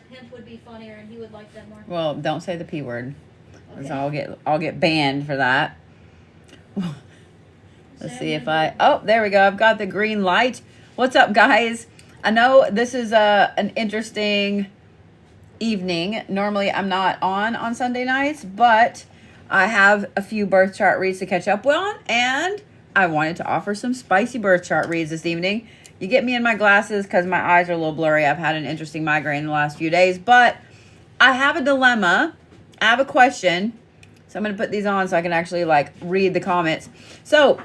pimp would be funnier, and he would like that more. Well, don't say the P word. Okay. I'll get banned for that. Let's see if oh, there we go. I've got the green light. What's up, guys? I know this is an interesting evening. Normally, I'm not on Sunday nights, but I have a few birth chart reads to catch up on, and I wanted to offer some spicy birth chart reads this evening. You get me in my glasses because my eyes are a little blurry. I've had an interesting migraine the last few days, but I have a dilemma. I have a question. So I'm going to put these on so I can actually read the comments. So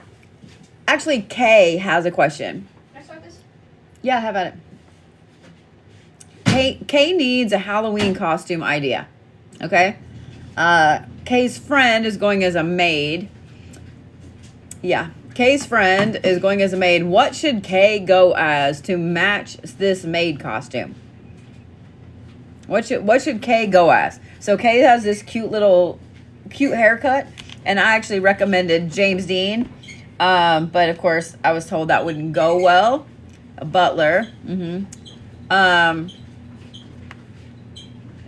actually Kay has a question. Can I start this? Yeah, have at it. Kay needs a Halloween costume idea. Okay? Kay's friend is going as a maid. Yeah. Kay's friend is going as a maid. What should Kay go as to match this maid costume? What should Kay go as? So Kay has this cute haircut, and I actually recommended James Dean. But of course I was told that wouldn't go well. A butler.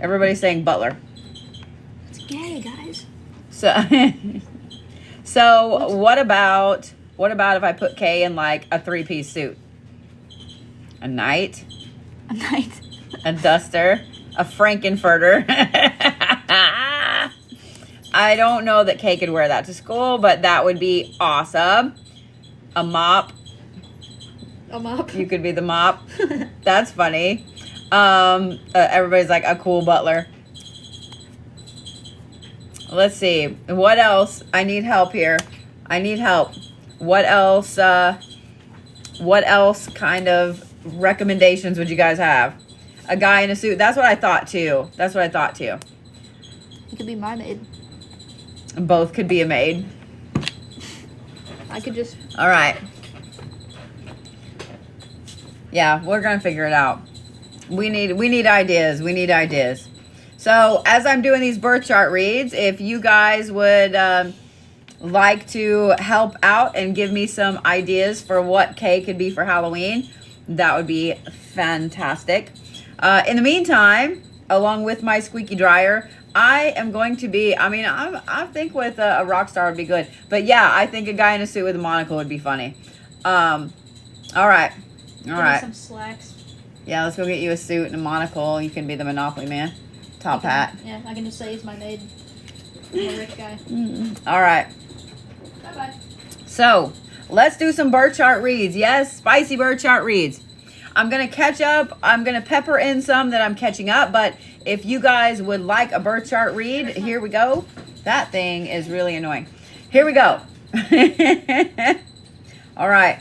Everybody's saying butler. It's gay, guys. So what about if I put Kay in a 3-piece suit? A knight, a duster, a frankenfurter. I don't know that Kay could wear that to school, but that would be awesome. A mop. A mop? You could be the mop. That's funny. Everybody's like a cool butler. Let's see. What else? I need help here. I need help. What else kind of recommendations would you guys have? A guy in a suit. That's what I thought too. You could be my maid. Both could be a maid. I could just... All right. Yeah, we're going to figure it out. We need ideas. So as I'm doing these birth chart reads, if you guys would like to help out and give me some ideas for what Kay could be for Halloween, that would be fantastic. In the meantime, along with my squeaky dryer, I am going to be, I think with a rock star would be good. But yeah, I think a guy in a suit with a monocle would be funny. All right. Some slacks. Yeah, let's go get you a suit and a monocle. You can be the Monopoly man. Top hat. Yeah, I can just say he's my maid. I'm a rich guy. All right. Bye-bye. So, let's do some birth chart reads. Yes, spicy birth chart reads. I'm going to catch up. I'm going to pepper in some that I'm catching up. But if you guys would like a birth chart read, here we go. That thing is really annoying. Here we go. All right.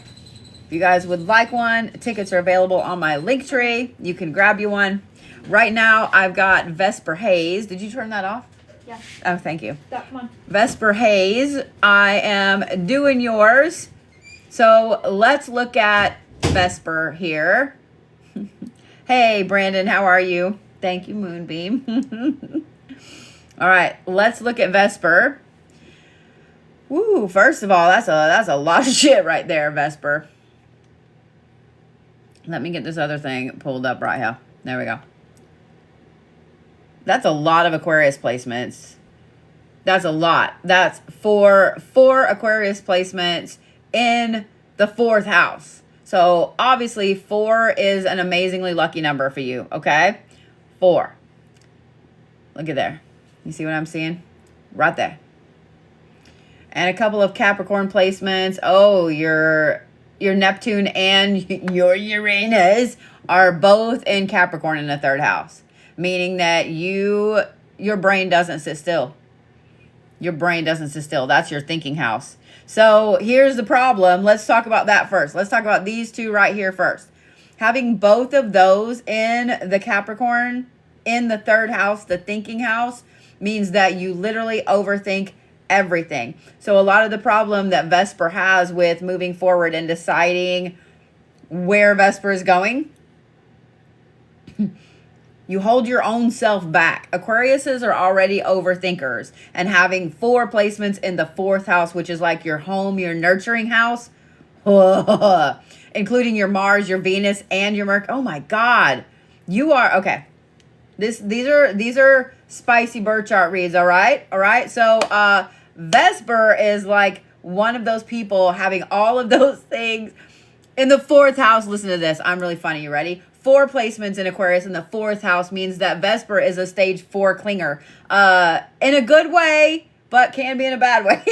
If you guys would like one, tickets are available on my link tree. You can grab you one. Right now, I've got Vesper Haze. Did you turn that off? Yeah. Oh, thank you. Come on. Vesper Haze. I am doing yours. So let's look at Vesper here. Hey, Brandon, how are you? Thank you, Moonbeam. All right, let's look at Vesper. Woo, first of all, that's a lot of shit right there, Vesper. Let me get this other thing pulled up right here. There we go. That's a lot of Aquarius placements. That's a lot. That's four Aquarius placements in the 4th house. So obviously 4 is an amazingly lucky number for you, okay? 4. Look at there. You see what I'm seeing? Right there. And a couple of Capricorn placements. Oh, your Neptune and your Uranus are both in Capricorn in the 3rd house. Meaning that your brain doesn't sit still. Your brain doesn't sit still. That's your thinking house. So here's the problem. Let's talk about that first. Let's talk about these two right here first. Having both of those in the Capricorn, in the 3rd house, the thinking house, means that you literally overthink everything. So a lot of the problem that Vesper has with moving forward and deciding where Vesper is going, you hold your own self back. Aquariuses are already overthinkers, and having 4 placements in the 4th house, which is like your home, your nurturing house, including your Mars, your Venus, and your Mercury. Oh my God. You are, okay. These are spicy birth chart reads, all right? So Vesper is like one of those people having all of those things in the 4th house. Listen to this. I'm really funny. You ready? 4 placements in Aquarius in the 4th house means that Vesper is a stage 4 clinger. In a good way, but can be in a bad way.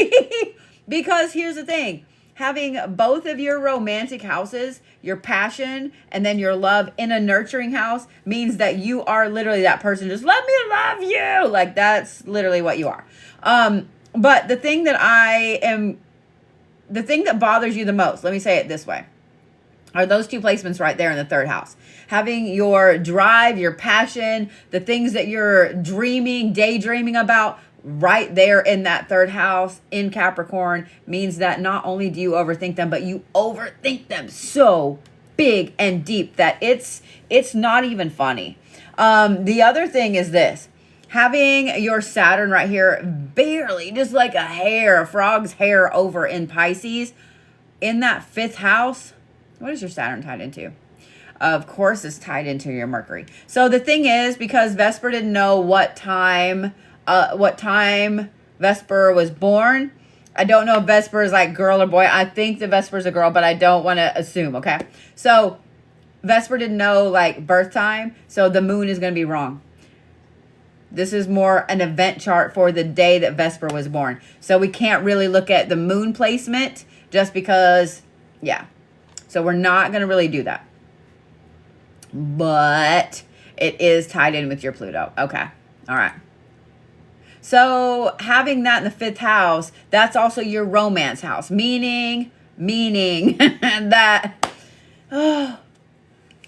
Because here's the thing. Having both of your romantic houses, your passion, and then your love in a nurturing house means that you are literally that person. Just let me love you. Like, that's literally what you are. But the thing that bothers you the most, let me say it this way, are those 2 placements right there in the 3rd house. Having your drive, your passion, the things that you're daydreaming about, right there in that 3rd house in Capricorn means that not only do you overthink them, but you overthink them so big and deep that it's not even funny. The other thing is this. Having your Saturn right here, barely, just like a frog's hair over in Pisces, in that 5th house. What is your Saturn tied into? Of course, it's tied into your Mercury. So the thing is, because Vesper didn't know what time Vesper was born. I don't know if Vesper is like girl or boy. I think the Vesper is a girl, but I don't want to assume, okay? So Vesper didn't know like birth time, so the moon is going to be wrong. This is more an event chart for the day that Vesper was born. So we can't really look at the moon placement just because, yeah. So we're not going to really do that. But it is tied in with your Pluto. Okay. All right. So having that in the 5th house, that's also your romance house. Meaning that,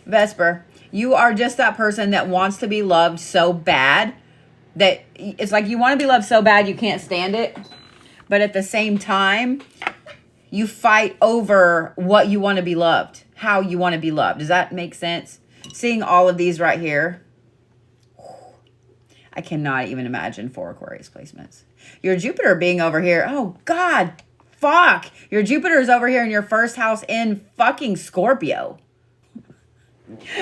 Vesper, you are just that person that wants to be loved so bad that it's like you want to be loved so bad you can't stand it. But at the same time, you fight over what you want to be loved, how you want to be loved. Does that make sense? Seeing all of these right here. I cannot even imagine 4 Aquarius placements. Your Jupiter being over here. Oh, God. Fuck. Your Jupiter is over here in your 1st house in fucking Scorpio.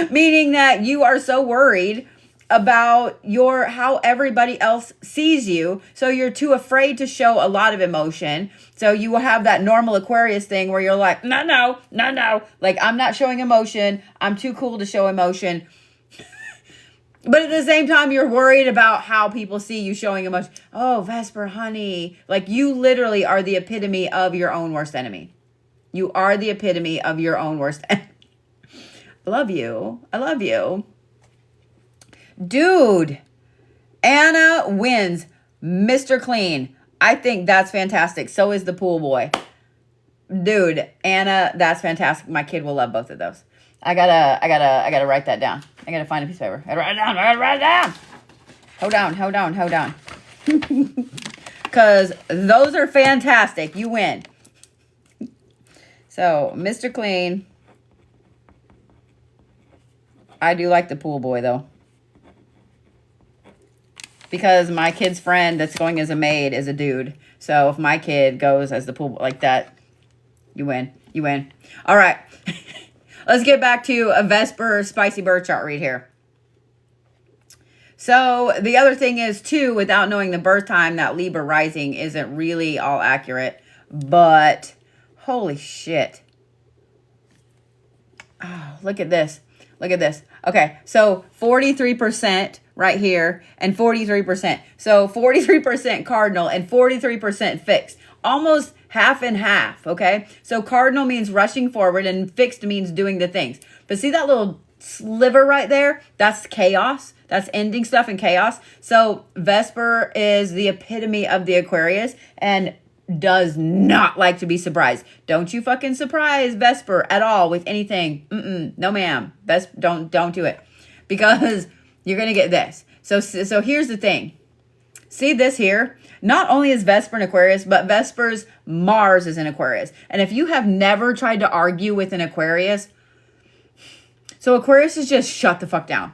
Meaning that you are so worried about how everybody else sees you. So you're too afraid to show a lot of emotion. So you will have that normal Aquarius thing where you're like, no. Like, I'm not showing emotion. I'm too cool to show emotion. But at the same time, you're worried about how people see you showing emotion. Oh, Vesper, honey. Like, you literally are the epitome of your own worst enemy. You are the epitome of your own worst enemy. I love you. Dude, Anna wins. Mr. Clean. I think that's fantastic. So is the pool boy. Dude, Anna, that's fantastic. My kid will love both of those. I gotta write that down. I gotta find a piece of paper. I gotta write it down. Hold down. Because those are fantastic. You win. So, Mr. Clean. I do like the pool boy, though. Because my kid's friend that's going as a maid is a dude. So, if my kid goes as the pool boy like that, you win. All right. Let's get back to a Vesper spicy birth chart read here. So the other thing is, too, without knowing the birth time, that Libra rising isn't really all accurate. But holy shit. Oh, look at this. Okay, so 43% right here and 43%. So 43% cardinal and 43% fixed. Almost half and half, okay? So cardinal means rushing forward and fixed means doing the things. But see that little sliver right there? That's chaos. That's ending stuff in chaos. So Vesper is the epitome of the Aquarius and does not like to be surprised. Don't you fucking surprise Vesper at all with anything. No ma'am. Don't do it. Because you're going to get this. So here's the thing. See this here? Not only is Vesper in Aquarius, but Vesper's Mars is in Aquarius. And if you have never tried to argue with an Aquarius, so Aquarius is just shut the fuck down.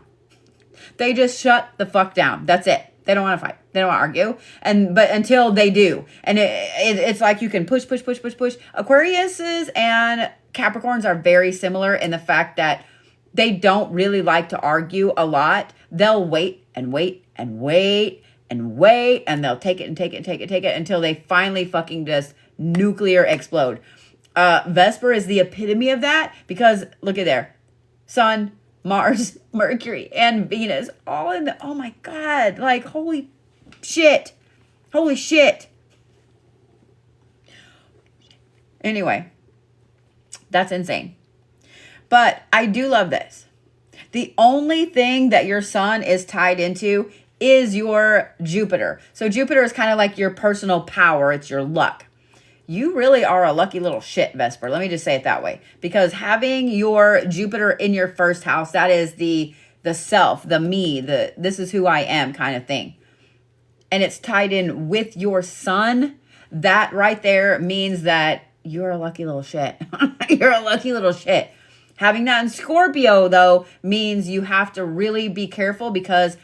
They just shut the fuck down. That's it. They don't want to fight. They don't want to argue. But until they do. And it's like you can push. Aquariuses and Capricorns are very similar in the fact that they don't really like to argue a lot. They'll wait and wait and wait and wait, and they'll take it and take it and take it and take it until they finally fucking just nuclear explode. Vesper is the epitome of that, because look at there. Sun, Mars, Mercury, and Venus all in the, oh my God, like holy shit. Holy shit. Anyway, that's insane. But I do love this. The only thing that your sun is tied into is your Jupiter. So Jupiter is kind of like your personal power. It's your luck. You really are a lucky little shit, Vesper. Let me just say it that way. Because having your Jupiter in your first house, that is the self, the me, the this is who I am kind of thing. And it's tied in with your sun. That right there means that you're a lucky little shit. You're a lucky little shit. Having that in Scorpio, though, means you have to really be careful, because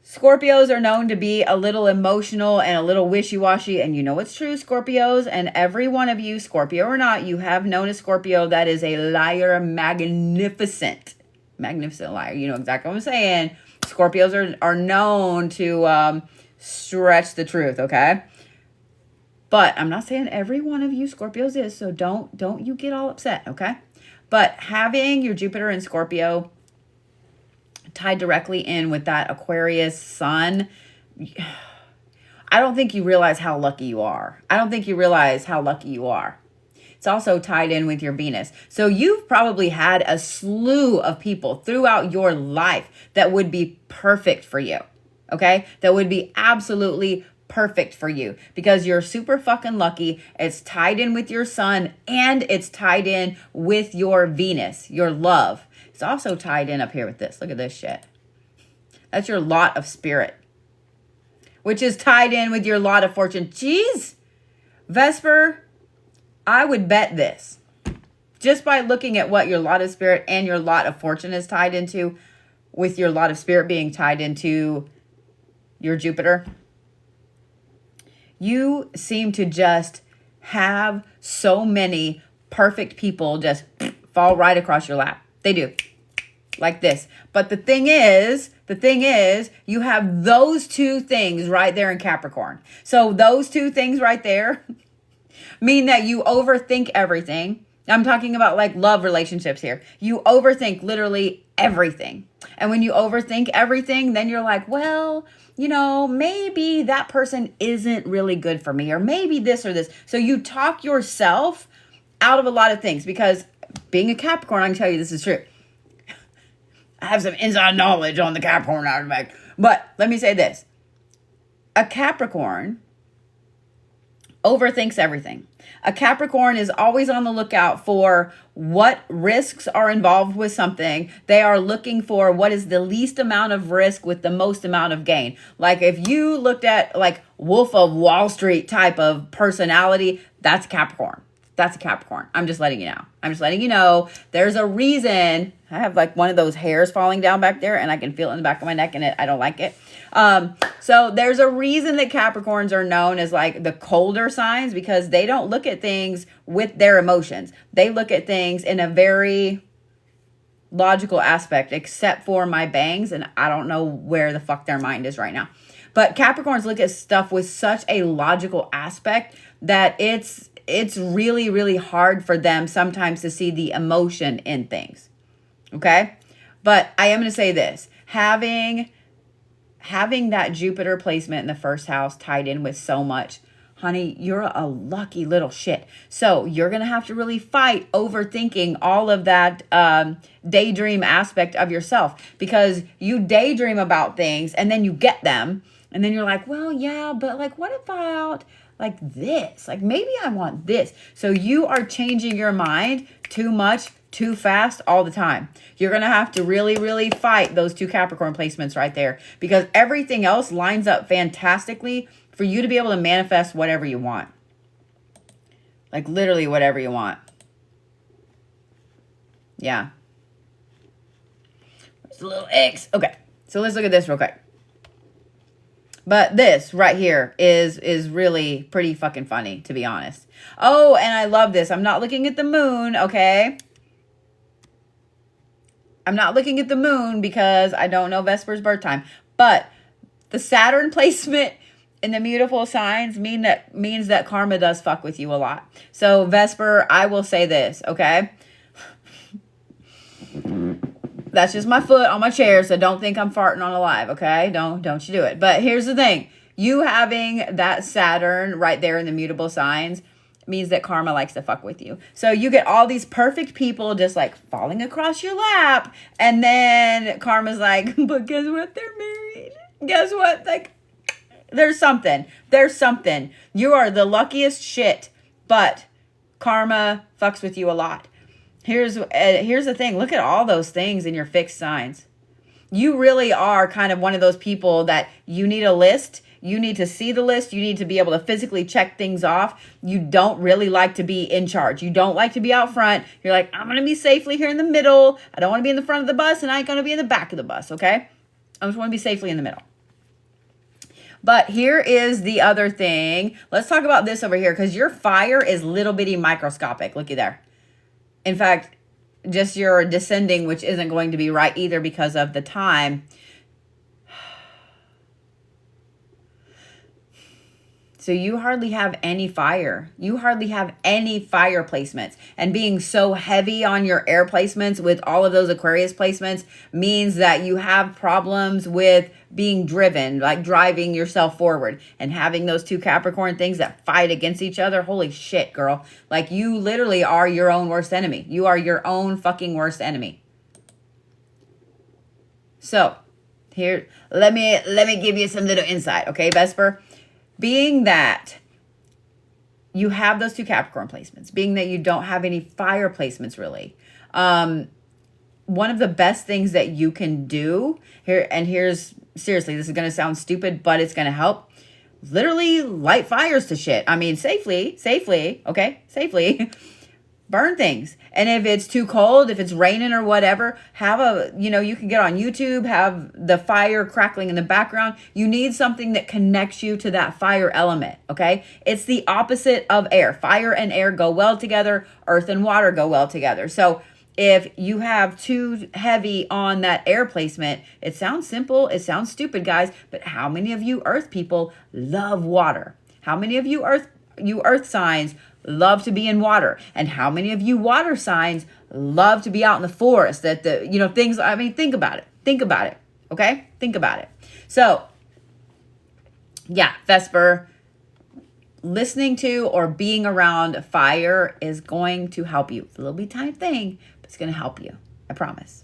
Scorpios are known to be a little emotional and a little wishy-washy. And you know it's true, Scorpios. And every one of you, Scorpio or not, you have known a Scorpio that is a liar, magnificent liar. You know exactly what I'm saying. Scorpios are known to stretch the truth, okay? But I'm not saying every one of you Scorpios is, so don't you get all upset, okay? But having your Jupiter in Scorpio tied directly in with that Aquarius sun, I don't think you realize how lucky you are. I don't think you realize how lucky you are. It's also tied in with your Venus. So you've probably had a slew of people throughout your life that would be perfect for you, okay? That would be absolutely perfect for you, because you're super fucking lucky. It's tied in with your sun, and it's tied in with your Venus, your love. It's also tied in up here with this. Look at this shit. That's your lot of spirit, which is tied in with your lot of fortune. Jeez, Vesper, I would bet this. Just by looking at what your lot of spirit and your lot of fortune is tied into, with your lot of spirit being tied into your Jupiter, you seem to just have so many perfect people just fall right across your lap. They do. Like this. But the thing is, you have those two things right there in Capricorn. So those two things right there mean that you overthink everything. I'm talking about like love relationships here. You overthink literally everything. And when you overthink everything, then you're like, well, you know, maybe that person isn't really good for me, or maybe this or this. So you talk yourself out of a lot of things, because being a Capricorn, I can tell you this is true. I have some inside knowledge on the Capricorn out of the back. But let me say this. A Capricorn overthinks everything. A Capricorn is always on the lookout for what risks are involved with something. They are looking for what is the least amount of risk with the most amount of gain. Like if you looked at like Wolf of Wall Street type of personality, that's Capricorn. That's a Capricorn. I'm just letting you know. I'm just letting you know there's a reason. I have like one of those hairs falling down back there, and I can feel it in the back of my neck, and I don't like it. So there's a reason that Capricorns are known as like the colder signs, because they don't look at things with their emotions. They look at things in a very logical aspect, except for my bangs, and I don't know where the fuck their mind is right now. But Capricorns look at stuff with such a logical aspect that it's really, really hard for them sometimes to see the emotion in things. Okay? But I am going to say this. Having that Jupiter placement in the first house tied in with so much, honey, you're a lucky little shit. So you're going to have to really fight overthinking all of that daydream aspect of yourself, because you daydream about things and then you get them. And then you're like, well, yeah, but like, what about like this? Like maybe I want this. So you are changing your mind too much, too fast all the time. You're going to have to really, really fight those two Capricorn placements right there, because everything else lines up fantastically for you to be able to manifest whatever you want. Like literally whatever you want. Yeah. There's a little X. Okay. So let's look at this real quick. But this right here is really pretty fucking funny, to be honest. Oh, and I love this. I'm not looking at the moon, okay? I'm not looking at the moon because I don't know Vesper's birth time, but the Saturn placement in the mutable signs means that karma does fuck with you a lot. So Vesper, I will say this, okay? That's just my foot on my chair, so don't think I'm farting on a live, okay? Don't you do it. But here's the thing. You having that Saturn right there in the mutable signs means that karma likes to fuck with you. So you get all these perfect people just like falling across your lap, and then karma's like, but guess what? They're married. Guess what? Like, there's something. You are the luckiest shit, but karma fucks with you a lot. Here's the thing. Look at all those things in your fixed signs. You really are kind of one of those people that you need a list. You need to see the list. You need to be able to physically check things off. You don't really like to be in charge. You don't like to be out front. You're like, I'm going to be safely here in the middle. I don't want to be in the front of the bus, and I ain't going to be in the back of the bus, okay? I just want to be safely in the middle. But here is the other thing. Let's talk about this over here, because your fire is little bitty microscopic. Looky there. In fact, just your descending, which isn't going to be right either because of the time. So you hardly have any fire. You hardly have any fire placements. And being so heavy on your air placements with all of those Aquarius placements means that you have problems with being driven, like driving yourself forward. And having those two Capricorn things that fight against each other. Holy shit, girl. Like, you literally are your own worst enemy. You are your own fucking worst enemy. So, here, let me give you some little insight, okay, Vesper? Being that you have those two Capricorn placements, being that you don't have any fire placements really, one of the best things that you can do here, and here's, seriously, this is going to sound stupid, but it's going to help. Literally light fires to shit. I mean, safely, okay? Safely. Burn things. And if it's too cold, if it's raining or whatever, you can get on YouTube, have the fire crackling in the background. You need something that connects you to that fire element, okay? It's the opposite of air. Fire and air go well together. Earth and water go well together. So if you have too heavy on that air placement, it sounds simple, it sounds stupid, guys, but how many of you earth people love water? How many of you earth signs love to be in water? And how many of you water signs love to be out in the forest? Think about it. Okay? Think about it. So, yeah, Vesper, listening to or being around fire is going to help you. It's a little bit tiny thing, but it's going to help you. I promise.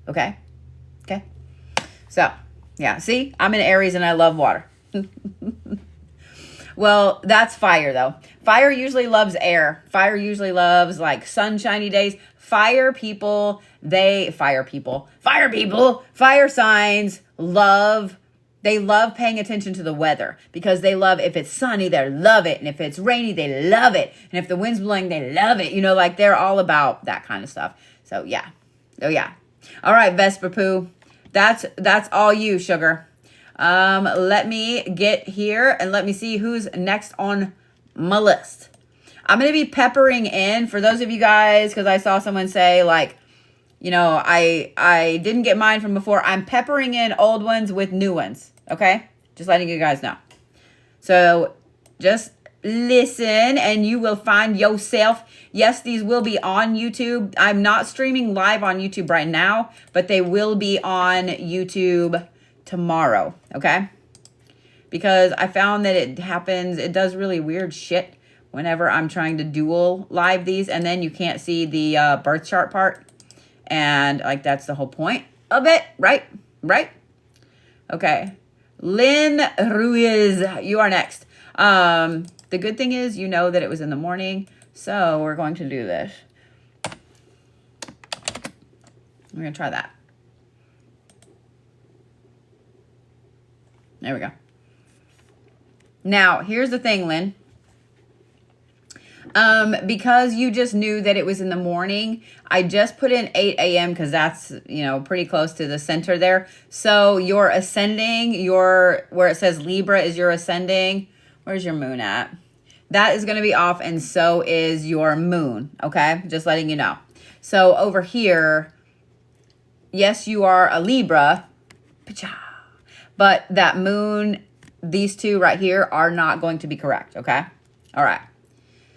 Okay? Okay? So, yeah, see? I'm in Aries and I love water. Well, that's fire, though. Fire usually loves air. Fire usually loves, like, sunshiny days. Fire signs they love paying attention to the weather, because they love, if it's sunny, they love it. And if it's rainy, they love it. And if the wind's blowing, they love it. Like, they're all about that kind of stuff. So, yeah. Oh, yeah. All right, Vesper Poo. That's all you, sugar. Let me get here and let me see who's next on my list. I'm going to be peppering in, for those of you guys, because I saw someone say, like, I didn't get mine from before. I'm peppering in old ones with new ones. Okay? Just letting you guys know. So just listen and you will find yourself. Yes, these will be on YouTube. I'm not streaming live on YouTube right now, but they will be on YouTube tomorrow, okay? Because I found that it does really weird shit whenever I'm trying to dual live these, and then you can't see the birth chart part. And, like, that's the whole point of it, right? Okay. Lynn Ruiz, you are next. The good thing is you know that it was in the morning, so we're going to do this. We're going to try that. There we go. Now, here's the thing, Lynn. Because you just knew that it was in the morning, I just put in 8 a.m. because that's, pretty close to the center there. So your ascending, where it says Libra is your ascending. Where's your moon at? That is going to be off, and so is your moon, okay? Just letting you know. So over here, yes, you are a Libra, but that moon, these two right here are not going to be correct, okay? All right.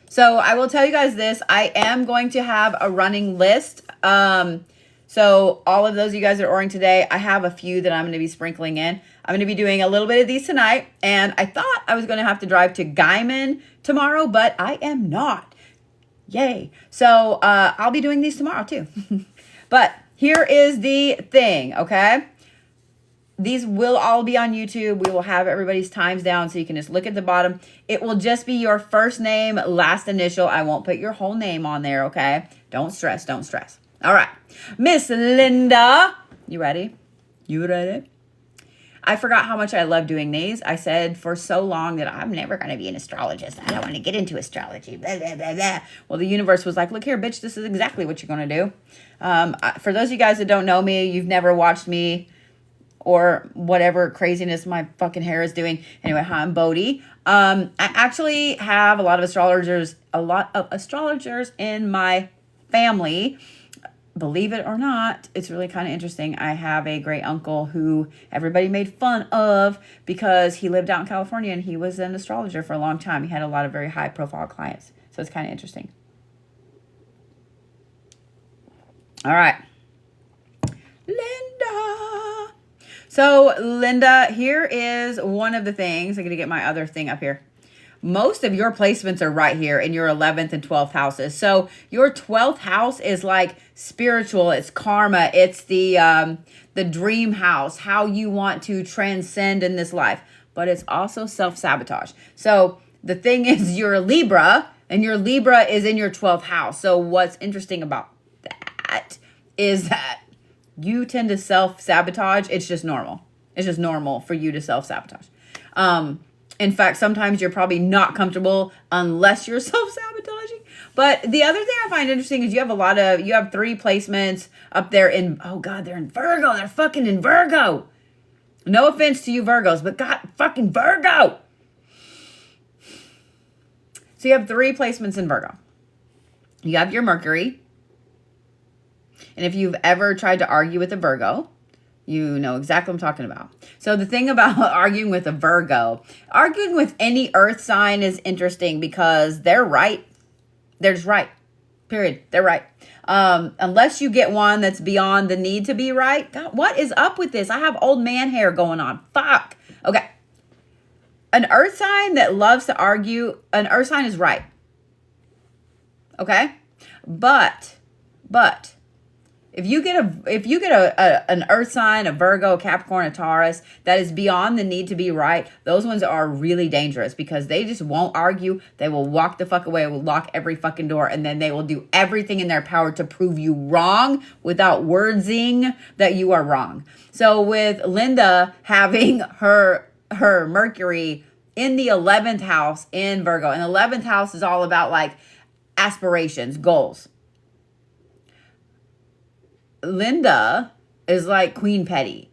So I will tell you guys this. I am going to have a running list. So all of those of you guys that are ordering today, I have a few that I'm going to be sprinkling in. I'm going to be doing a little bit of these tonight. And I thought I was going to have to drive to Guyman tomorrow, but I am not. Yay. So I'll be doing these tomorrow too. But here is the thing, okay? These will all be on YouTube. We will have everybody's times down so you can just look at the bottom. It will just be your first name, last initial. I won't put your whole name on there, okay? Don't stress, don't stress. All right. Miss Linda, you ready? You ready? I forgot how much I love doing these. I said for so long that I'm never going to be an astrologist. I don't want to get into astrology. Blah, blah, blah, blah. Well, the universe was like, look here, bitch, this is exactly what you're going to do. For those of you guys that don't know me, you've never watched me or whatever craziness my fucking hair is doing. Anyway, hi, I'm Bodhi. I actually have a lot of astrologers in my family. Believe it or not, it's really kind of interesting. I have a great uncle who everybody made fun of because he lived out in California and he was an astrologer for a long time. He had a lot of very high profile clients. So it's kind of interesting. All right. Linda. So Linda, here is one of the things. I'm going to get my other thing up here. Most of your placements are right here in your 11th and 12th houses. So your 12th house is like spiritual. It's karma. It's the dream house, how you want to transcend in this life. But it's also self-sabotage. So the thing is you're a Libra and your Libra is in your 12th house. So what's interesting about that is that you tend to self-sabotage. It's just normal. It's just normal for you to self-sabotage. In fact, sometimes you're probably not comfortable unless you're self-sabotaging. But the other thing I find interesting is you have 3 placements up there in, oh God, they're in Virgo. They're fucking in Virgo. No offense to you Virgos, but God, fucking Virgo. So you have 3 placements in Virgo. You have your Mercury. And if you've ever tried to argue with a Virgo, you know exactly what I'm talking about. So the thing about arguing with a Virgo, arguing with any earth sign is interesting because they're right. They're just right. Period. They're right. Unless you get one that's beyond the need to be right. God, what is up with this? I have old man hair going on. Fuck. Okay. An earth sign that loves to argue, an earth sign is right. Okay? But if you get an earth sign, a Virgo, a Capricorn, a Taurus that is beyond the need to be right, those ones are really dangerous because they just won't argue. They will walk the fuck away, will lock every fucking door, and then they will do everything in their power to prove you wrong without wordsing that you are wrong. So with Linda having her Mercury in the 11th house in Virgo, and the 11th house is all about like aspirations, goals. Linda is like Queen Petty.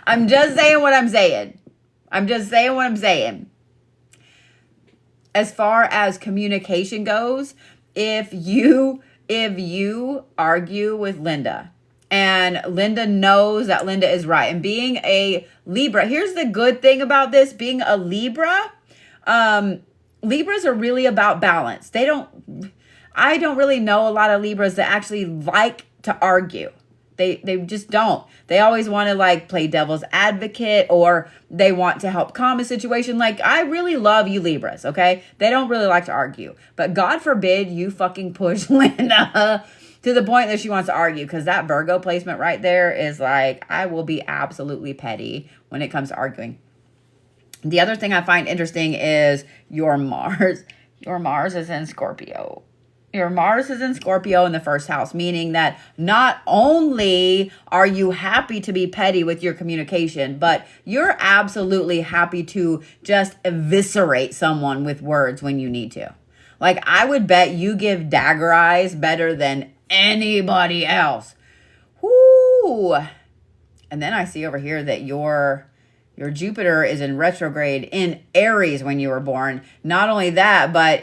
I'm just saying what I'm saying. As far as communication goes, if you argue with Linda and Linda knows that Linda is right, and being a Libra, here's the good thing about this, being a Libra, Libras are really about balance. I don't really know a lot of Libras that actually like to argue. They just don't. They always want to like play devil's advocate, or they want to help calm a situation. Like, I really love you Libras, okay? They don't really like to argue. But God forbid you fucking push Linda to the point that she wants to argue, because that Virgo placement right there is like, I will be absolutely petty when it comes to arguing. The other thing I find interesting is your Mars. Your Mars is in Scorpio. Your Mars is in Scorpio in the first house, meaning that not only are you happy to be petty with your communication, but you're absolutely happy to just eviscerate someone with words when you need to. Like, I would bet you give dagger eyes better than anybody else. Whoo! And then I see over here that your Your Jupiter is in retrograde in Aries when you were born. Not only that, but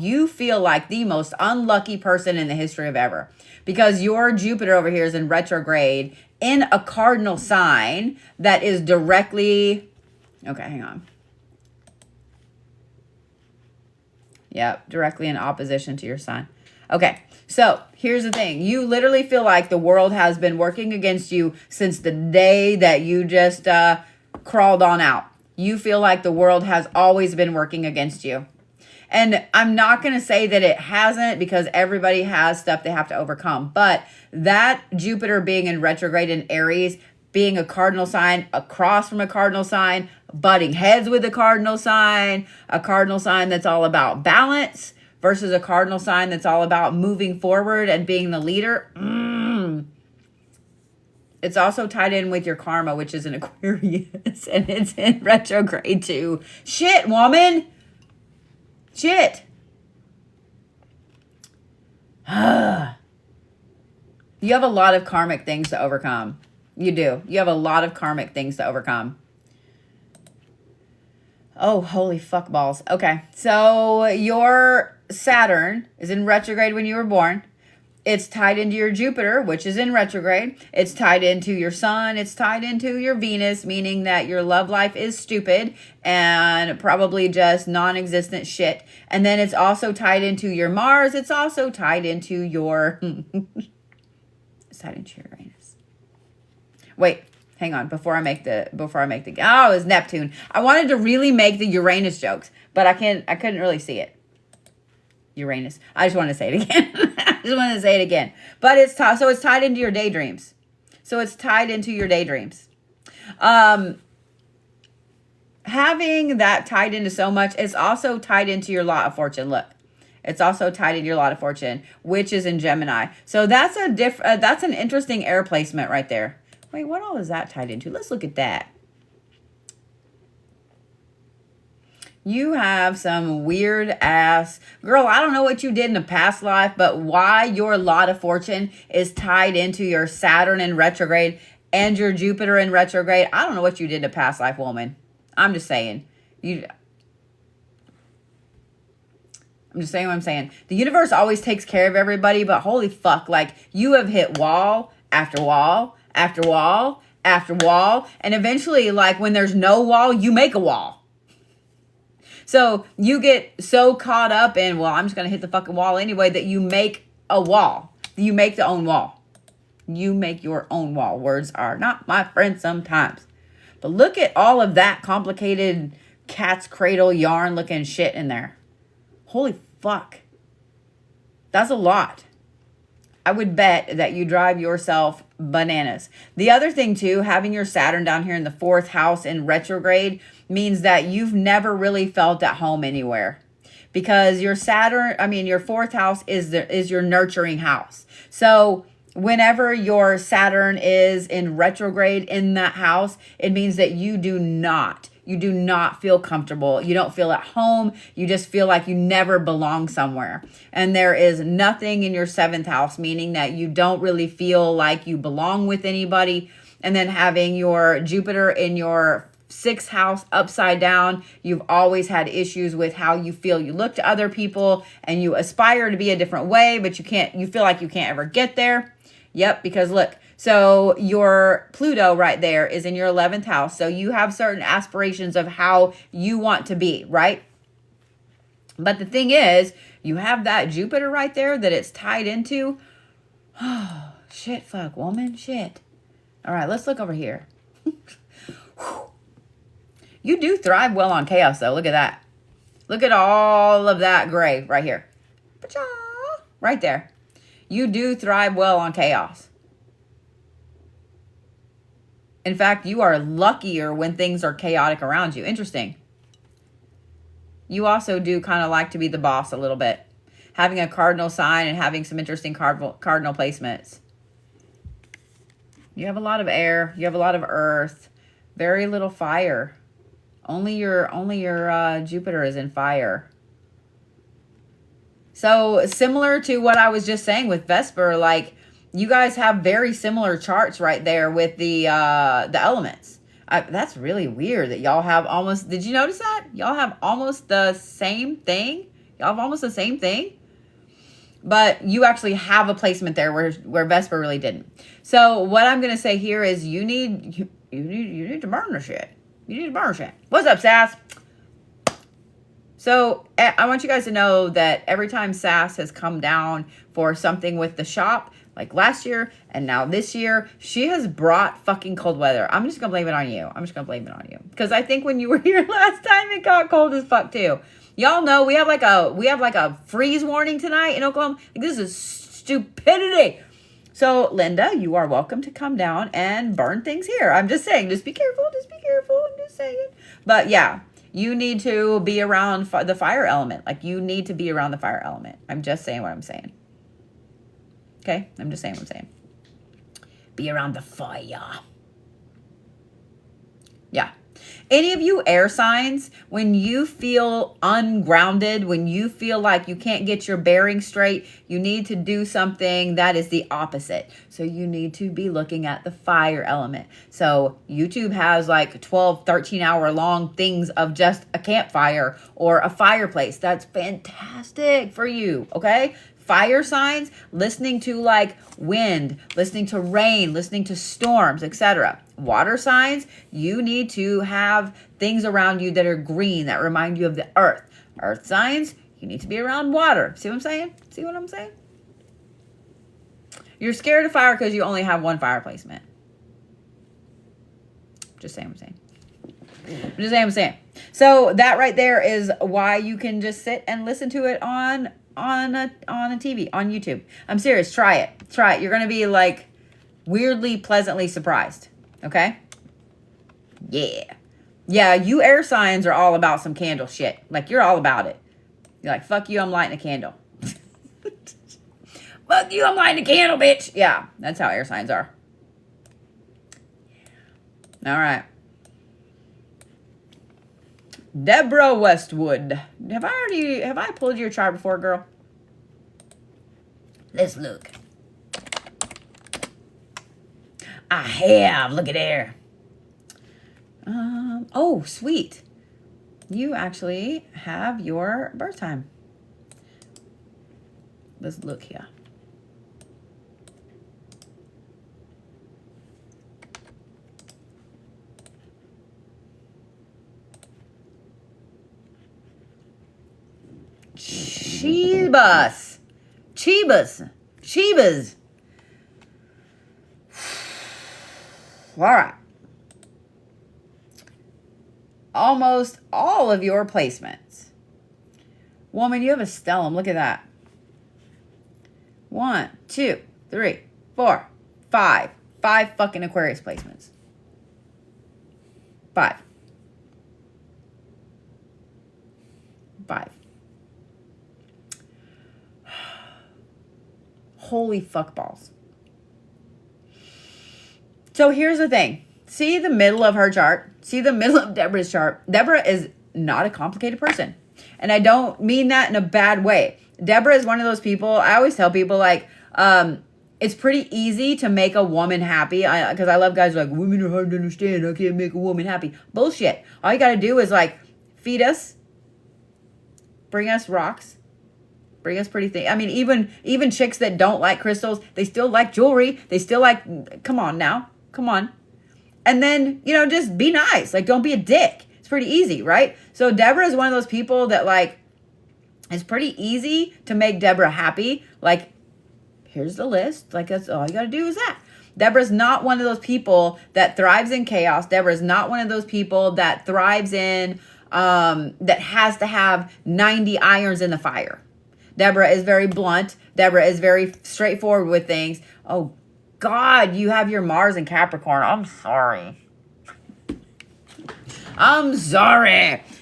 you feel like the most unlucky person in the history of ever. Because your Jupiter over here is in retrograde in a cardinal sign that is directly... Okay, hang on. Yep, directly in opposition to your sign. Okay, so here's the thing. You literally feel like the world has been working against you since the day that you just crawled on out. You feel like the world has always been working against you. And I'm not going to say that it hasn't, because everybody has stuff they have to overcome. But that Jupiter being in retrograde in Aries, being a cardinal sign, across from a cardinal sign, butting heads with a cardinal sign that's all about balance, versus a cardinal sign that's all about moving forward and being the leader. It's also tied in with your karma, which is an Aquarius, and it's in retrograde too. Shit, woman. Shit. You have a lot of karmic things to overcome. You do. You have a lot of karmic things to overcome. Oh, holy fuck balls. Okay. So your Saturn is in retrograde when you were born. It's tied into your Jupiter, which is in retrograde. It's tied into your Sun. It's tied into your Venus, meaning that your love life is stupid and probably just non-existent shit. And then it's also tied into your Mars. It's also tied into your... it's tied into your Uranus. Wait, hang on. Before I make the... Oh, it's Neptune. I wanted to really make the Uranus jokes, but I couldn't really see it. Uranus. I just want to say it again. But it's tied into your daydreams. Having that tied into so much, it's also tied into your lot of fortune. Look, it's also tied into your lot of fortune, which is in Gemini. So that's an interesting air placement right there. Wait, what all is that tied into? Let's look at that. You have some weird ass... Girl, I don't know what you did in a past life, but why your lot of fortune is tied into your Saturn in retrograde and your Jupiter in retrograde. I don't know what you did in a past life, woman. I'm just saying. I'm just saying what I'm saying. The universe always takes care of everybody, but holy fuck, like, you have hit wall after wall after wall after wall, and eventually, like, when there's no wall, you make a wall. So you get so caught up in, well, I'm just going to hit the fucking wall anyway, that you make a wall. You make the own wall. You make your own wall. Words are not my friend sometimes. But look at all of that complicated cat's cradle yarn looking shit in there. Holy fuck. That's a lot. I would bet that you drive yourself bananas. The other thing too, having your Saturn down here in the 4th house in retrograde means that you've never really felt at home anywhere, because your Saturn, your 4th house is your nurturing house. So whenever your Saturn is in retrograde in that house, it means that you do not feel comfortable. You don't feel at home. You just feel like you never belong somewhere. And there is nothing in your 7th house, meaning that you don't really feel like you belong with anybody. And then having your Jupiter in your 6th house upside down, you've always had issues with how you feel you look to other people, and you aspire to be a different way, but you feel like you can't ever get there. Yep, because look, so your Pluto right there is in your 11th house. So you have certain aspirations of how you want to be, right? But the thing is, you have that Jupiter right there that it's tied into. Oh, shit, fuck, woman, shit. All right, let's look over here. You do thrive well on chaos, though. Look at that. Look at all of that gray right here. Right there. You do thrive well on chaos. In fact, you are luckier when things are chaotic around you. Interesting. You also do kind of like to be the boss a little bit. Having a cardinal sign and having some interesting cardinal placements. You have a lot of air. You have a lot of earth. Very little fire. Only your Jupiter is in fire. So similar to what I was just saying with Vesper, like, you guys have very similar charts right there with the elements. That's really weird that y'all have almost, did you notice that? Y'all have almost the same thing. Y'all have almost the same thing. But you actually have a placement there where Vesper really didn't. So what I'm going to say here is you need to burn the shit. You need to burn shit. What's up, Sass? So I want you guys to know that every time Sass has come down for something with the shop, like last year and now this year, she has brought fucking cold weather. I'm just going to blame it on you. I'm just going to blame it on you. Because I think when you were here last time, it got cold as fuck too. Y'all know we have like a freeze warning tonight in Oklahoma. Like, this is stupidity. So Linda, you are welcome to come down and burn things here. I'm just saying, just be careful. Just be careful. I'm just saying. But yeah, you need to be around the fire element. Like, you need to be around the fire element. I'm just saying what I'm saying. Okay? I'm just saying what I'm saying. Be around the fire. Yeah. Any of you air signs, when you feel ungrounded, when you feel like you can't get your bearings straight, you need to do something that is the opposite. So you need to be looking at the fire element. So YouTube has like 12, 13 hour long things of just a campfire or a fireplace. That's fantastic for you, okay? Fire signs, listening to like wind, listening to rain, listening to storms, etc. Water signs, you need to have things around you that are green, that remind you of the earth. Earth signs, you need to be around water. See what I'm saying? See what I'm saying? You're scared of fire because you only have one fire placement. Just saying what I'm saying. Just saying what I'm saying. So that right there is why you can just sit and listen to it on a TV, on YouTube. I'm serious. Try it. Try it. You're going to be like weirdly, pleasantly surprised. Okay? Yeah. Yeah, you air signs are all about some candle shit. Like, you're all about it. You're like, fuck you, I'm lighting a candle. Fuck you, I'm lighting a candle, bitch. Yeah, that's how air signs are. All right. Deborah Westwood. Have I pulled your chart before, girl? Let's look. I have. Look at there. Oh, sweet. You actually have your birth time. Let's look here. Chibas. All right. Almost all of your placements. Woman, you have a stellium. Look at that. 1, 2, 3, 4, 5. 5 fucking Aquarius placements. 5. Holy fuck balls. So here's the thing. See the middle of her chart? See the middle of Deborah's chart? Deborah is not a complicated person. And I don't mean that in a bad way. Deborah is one of those people, I always tell people, like, it's pretty easy to make a woman happy. Because I love guys who are like, women are hard to understand. I can't make a woman happy. Bullshit. All you got to do is, like, feed us. Bring us rocks. Bring us pretty things. I mean, even chicks that don't like crystals, they still like jewelry. They still like, come on now. Come on. And then, just be nice. Like, don't be a dick. It's pretty easy, right? So Deborah is one of those people that, like, it's pretty easy to make Deborah happy. Like, here's the list. Like, that's all you got to do is that. Deborah's not one of those people that thrives in chaos. Deborah's not one of those people that thrives in, that has to have 90 irons in the fire. Deborah is very blunt. Deborah is very straightforward with things. Oh, God, you have your Mars in Capricorn. I'm sorry.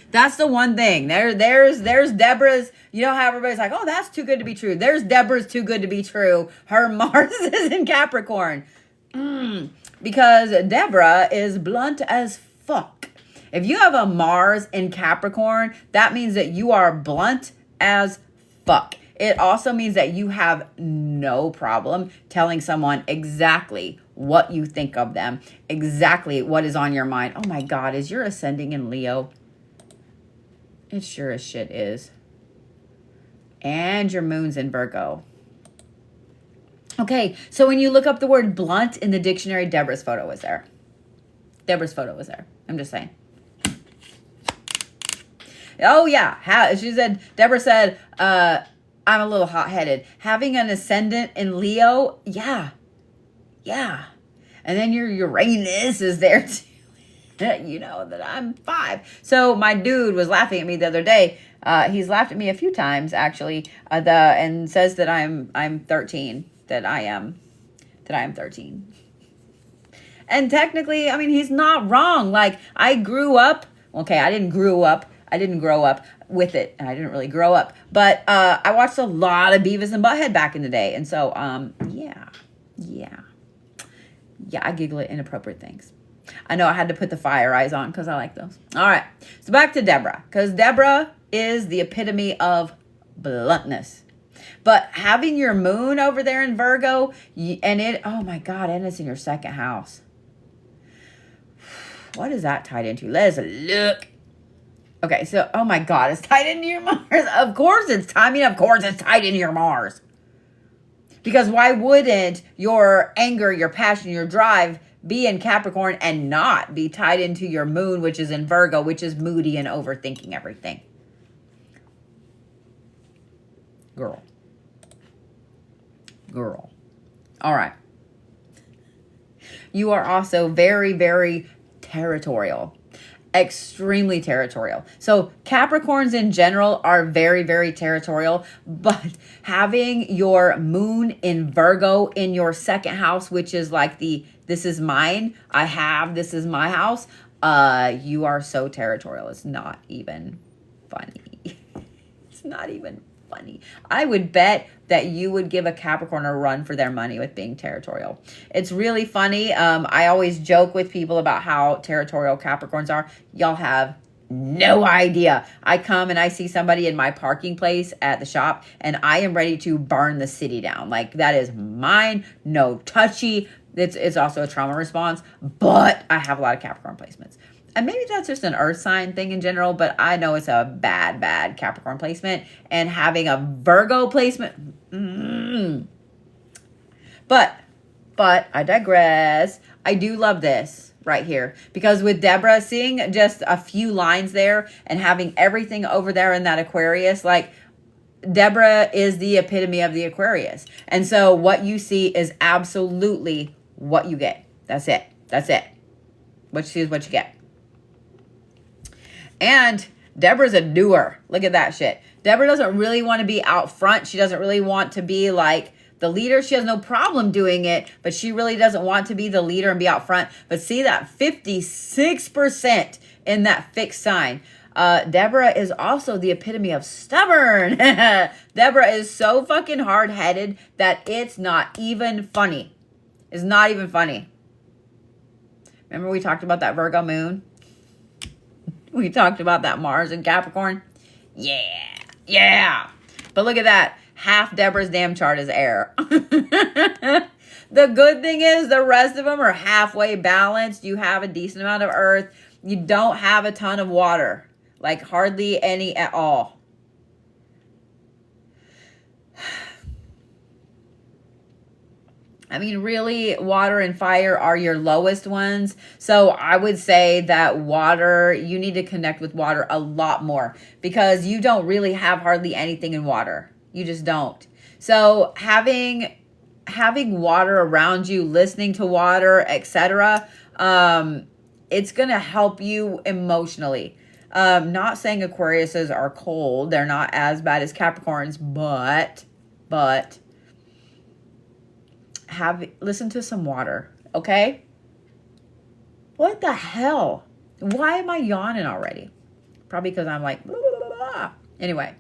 That's the one thing. There's Deborah's, how everybody's like, oh, that's too good to be true. There's Deborah's too good to be true. Her Mars is in Capricorn. Because Deborah is blunt as fuck. If you have a Mars in Capricorn, that means that you are blunt as fuck. It also means that you have no problem telling someone exactly what you think of them, exactly what is on your mind. Oh my God, is your ascending in Leo? It sure as shit is. And your moon's in Virgo. Okay, so when you look up the word blunt in the dictionary, Deborah's photo was there. Deborah's photo was there. I'm just saying. Oh, yeah. She said, Deborah said, I'm a little hot-headed. Having an ascendant in Leo, yeah. And then your Uranus is there too. You know that I'm 5. So my dude was laughing at me the other day. He's laughed at me a few times, actually, and says that I'm 13. That I am 13. And technically, I mean, he's not wrong. Like, I grew up, okay, I didn't grow up with it, and I didn't really grow up, but I watched a lot of Beavis and Butthead back in the day, and so, yeah, I giggle at inappropriate things. I know I had to put the fire eyes on because I like those. All right, so back to Deborah, because Deborah is the epitome of bluntness. But having your moon over there in Virgo, oh my God, and it's in your second house. What is that tied into? Let's look. Okay, so, oh my God, it's tied into your Mars. Of course it's tied into your Mars. Because why wouldn't your anger, your passion, your drive be in Capricorn and not be tied into your moon, which is in Virgo, which is moody and overthinking everything? Girl. All right. You are also very, very territorial. Extremely territorial. So Capricorns in general are very, very territorial, but having your moon in Virgo in your second house, which is like this is mine, this is my house, you are so territorial. It's not even funny. It's not even funny. I would bet that you would give a Capricorn a run for their money with being territorial. It's really funny. I always joke with people about how territorial Capricorns are. Y'all have no idea. I come and I see somebody in my parking place at the shop and I am ready to burn the city down. Like, that is mine. No touchy. It's also a trauma response, but I have a lot of Capricorn placements. And maybe that's just an earth sign thing in general, but I know it's a bad Capricorn placement. And having a Virgo placement, But I digress. I do love this right here. Because with Deborah, seeing just a few lines there and having everything over there in that Aquarius, like, Deborah is the epitome of the Aquarius. And so what you see is absolutely what you get. That's it. What you see is what you get. And Deborah's a doer. Look at that shit. Deborah doesn't really want to be out front. She doesn't really want to be like the leader. She has no problem doing it, but she really doesn't want to be the leader and be out front. But see that 56% in that fixed sign. Deborah is also the epitome of stubborn. Deborah is so fucking hard-headed that it's not even funny. It's not even funny. Remember we talked about that Virgo moon? We talked about that Mars in Capricorn. Yeah. But look at that. Half Deborah's damn chart is air. The good thing is the rest of them are halfway balanced. You have a decent amount of earth. You don't have a ton of water. Like hardly any at all. I mean, really, water and fire are your lowest ones. So I would say that water, you need to connect with water a lot more because you don't really have hardly anything in water. You just don't. So having water around you, listening to water, etc., it's going to help you emotionally. Not saying Aquariuses are cold. They're not as bad as Capricorns, but listen to some water, okay? What the hell? Why am I yawning already? Probably because I'm like, blah, blah, blah, blah. Anyway,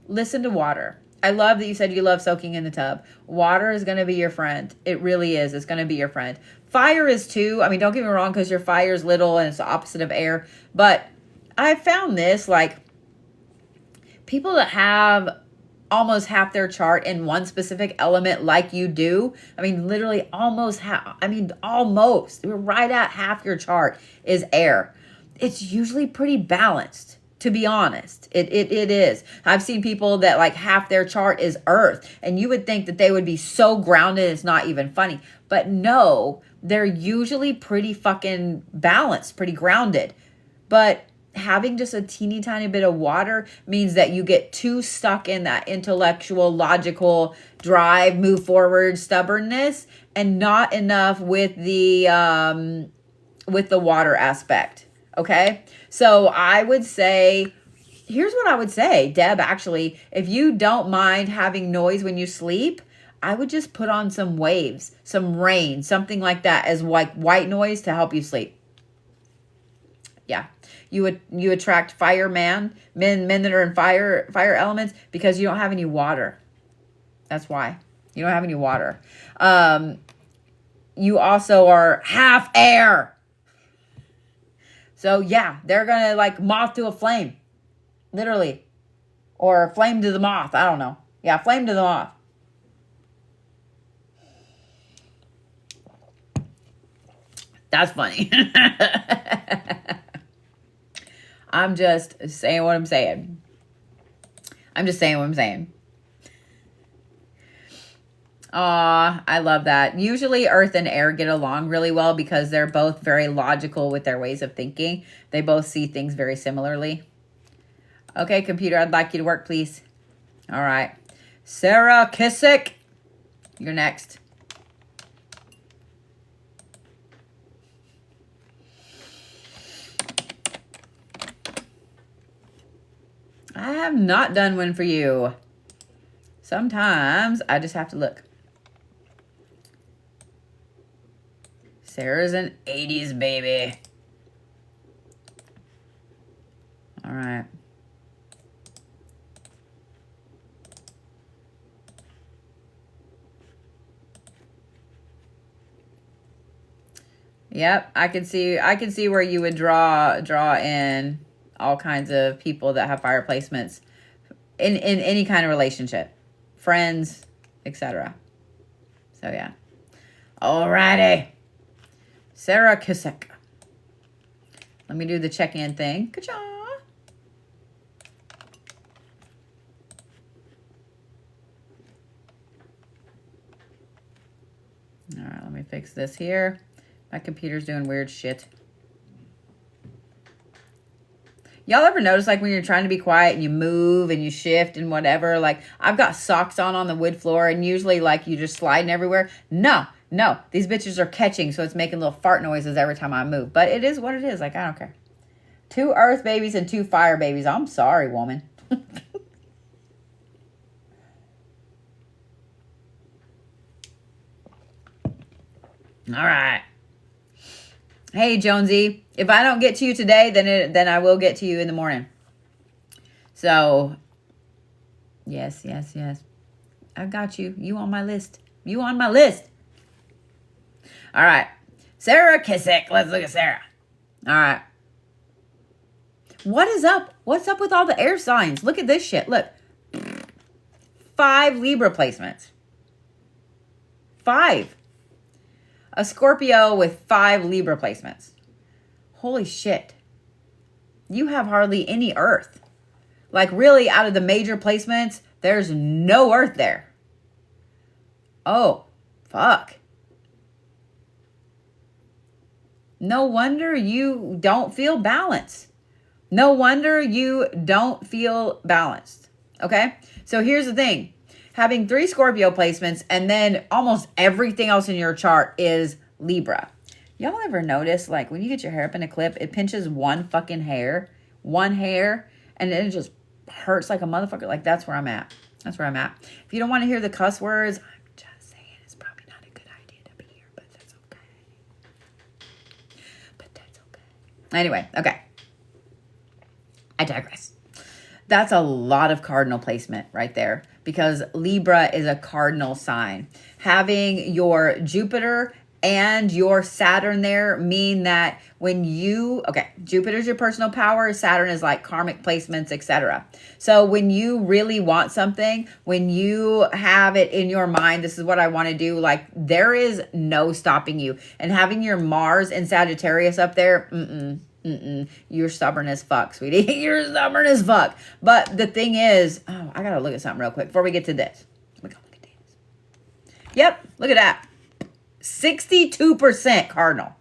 listen to water. I love that you said you love soaking in the tub. Water is going to be your friend. It really is. It's going to be your friend. Fire is too. I mean, don't get me wrong, because your fire is little and it's the opposite of air. But I found this, like, people that have almost half their chart in one specific element like you do, I mean, literally almost half, I mean, almost, we're right at half your chart is air. It's usually pretty balanced, to be honest. It is. I've seen people that like half their chart is earth, and you would think that they would be so grounded it's not even funny. But no, they're usually pretty fucking balanced, pretty grounded. But having just a teeny tiny bit of water means that you get too stuck in that intellectual, logical drive, move forward, stubbornness, and not enough with the water aspect. Okay. So I would say, here's what I would say, Deb, actually, if you don't mind having noise when you sleep, I would just put on some waves, some rain, something like that as like white noise to help you sleep. Yeah. You attract fireman, men that are in fire elements because you don't have any water. That's why. You don't have any water. You also are half air. So yeah, they're going to like moth to a flame. Literally. Or flame to the moth. I don't know. Yeah, flame to the moth. That's funny. I'm just saying what I'm saying. I'm just saying what I'm saying. Aw, I love that. Usually earth and air get along really well because they're both very logical with their ways of thinking. They both see things very similarly. Okay, computer, I'd like you to work, please. All right. Sarah Kissick, you're next. I have not done one for you. Sometimes I just have to look. Sarah's an 80s baby. All right. Yep, I can see where you would draw in all kinds of people that have fire placements in any kind of relationship, friends, etc. So yeah. Alrighty. Sarah Kissick. Let me do the check-in thing. Ka-cha. All right, let me fix this here. My computer's doing weird shit. Y'all ever notice like when you're trying to be quiet and you move and you shift and whatever, like I've got socks on the wood floor and usually like you just sliding everywhere. No, these bitches are catching. So it's making little fart noises every time I move, but it is what it is. Like, I don't care. 2 earth babies and 2 fire babies. I'm sorry, woman. All right. Hey, Jonesy, if I don't get to you today, then I will get to you in the morning. So, yes. I got you. You on my list. All right. Sarah Kissick. Let's look at Sarah. All right. What is up? What's up with all the air signs? Look at this shit. Look. 5 Libra placements. 5. A Scorpio with 5 Libra placements. Holy shit. You have hardly any earth. Like really, out of the major placements, there's no earth there. Oh, fuck. No wonder you don't feel balanced. Okay? So here's the thing. Having 3 Scorpio placements and then almost everything else in your chart is Libra. Y'all ever notice, like, when you get your hair up in a clip, it pinches one hair, and then it just hurts like a motherfucker? Like, that's where I'm at. If you don't want to hear the cuss words, I'm just saying it's probably not a good idea to be here, but that's okay. Anyway, okay. I digress. That's a lot of cardinal placement right there because Libra is a cardinal sign. Having your Jupiter and your Saturn there mean that when you, okay, Jupiter's your personal power, Saturn is like karmic placements, etc. So when you really want something, when you have it in your mind, this is what I want to do, like there is no stopping you. And having your Mars and Sagittarius up there, you're stubborn as fuck, sweetie. You're stubborn as fuck. But the thing is, oh, I gotta look at something real quick before we get to this. Look at this. Yep, look at that. 62% cardinal.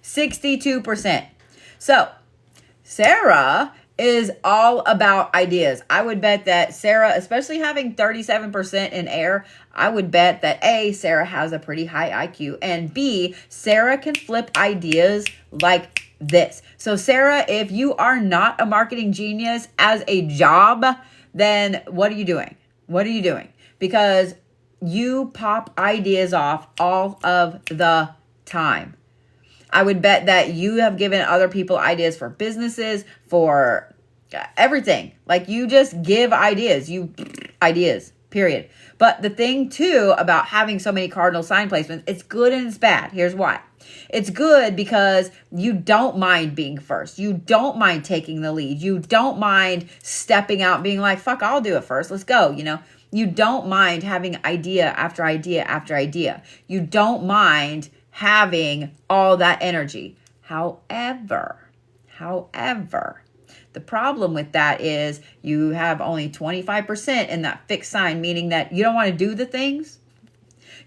62%. So, Sarah is all about ideas. I would bet that Sarah, especially having 37% in air, I would bet that A, Sarah has a pretty high IQ, and B, Sarah can flip ideas like this. So, Sarah, if you are not a marketing genius as a job, then what are you doing? What are you doing? Because you pop ideas off all of the time. I would bet that you have given other people ideas for businesses, for everything. Like you just give ideas, ideas, period. But the thing too about having so many cardinal sign placements, it's good and it's bad. Here's why. It's good because you don't mind being first. You don't mind taking the lead. You don't mind stepping out, being like, fuck, I'll do it first. Let's go, you know. You don't mind having idea after idea after idea. You don't mind having all that energy. However, the problem with that is you have only 25% in that fixed sign, meaning that you don't want to do the things.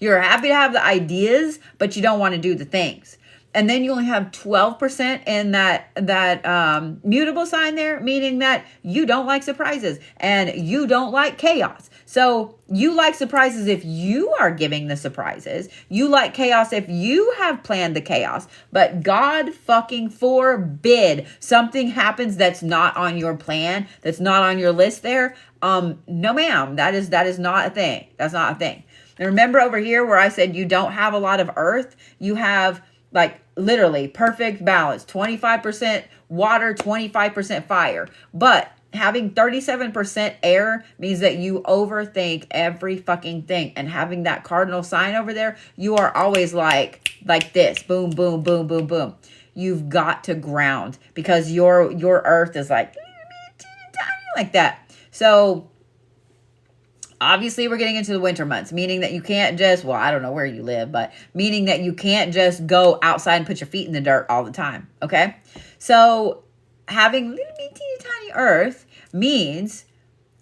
You're happy to have the ideas, but you don't want to do the things. And then you only have 12% in that mutable sign there, meaning that you don't like surprises and you don't like chaos. So you like surprises if you are giving the surprises. You like chaos if you have planned the chaos. But God fucking forbid something happens that's not on your plan, that's not on your list there. No, ma'am, that is not a thing. That's not a thing. And remember over here where I said you don't have a lot of earth, you have like literally perfect balance, 25% water, 25% fire. But having 37% air means that you overthink every fucking thing. And having that cardinal sign over there, you are always like this, boom, boom, boom, boom, boom. You've got to ground because your earth is like that. So obviously, we're getting into the winter months, meaning that you can't just, well, I don't know where you live, but meaning that you can't just go outside and put your feet in the dirt all the time, okay? So having little bitty tiny earth means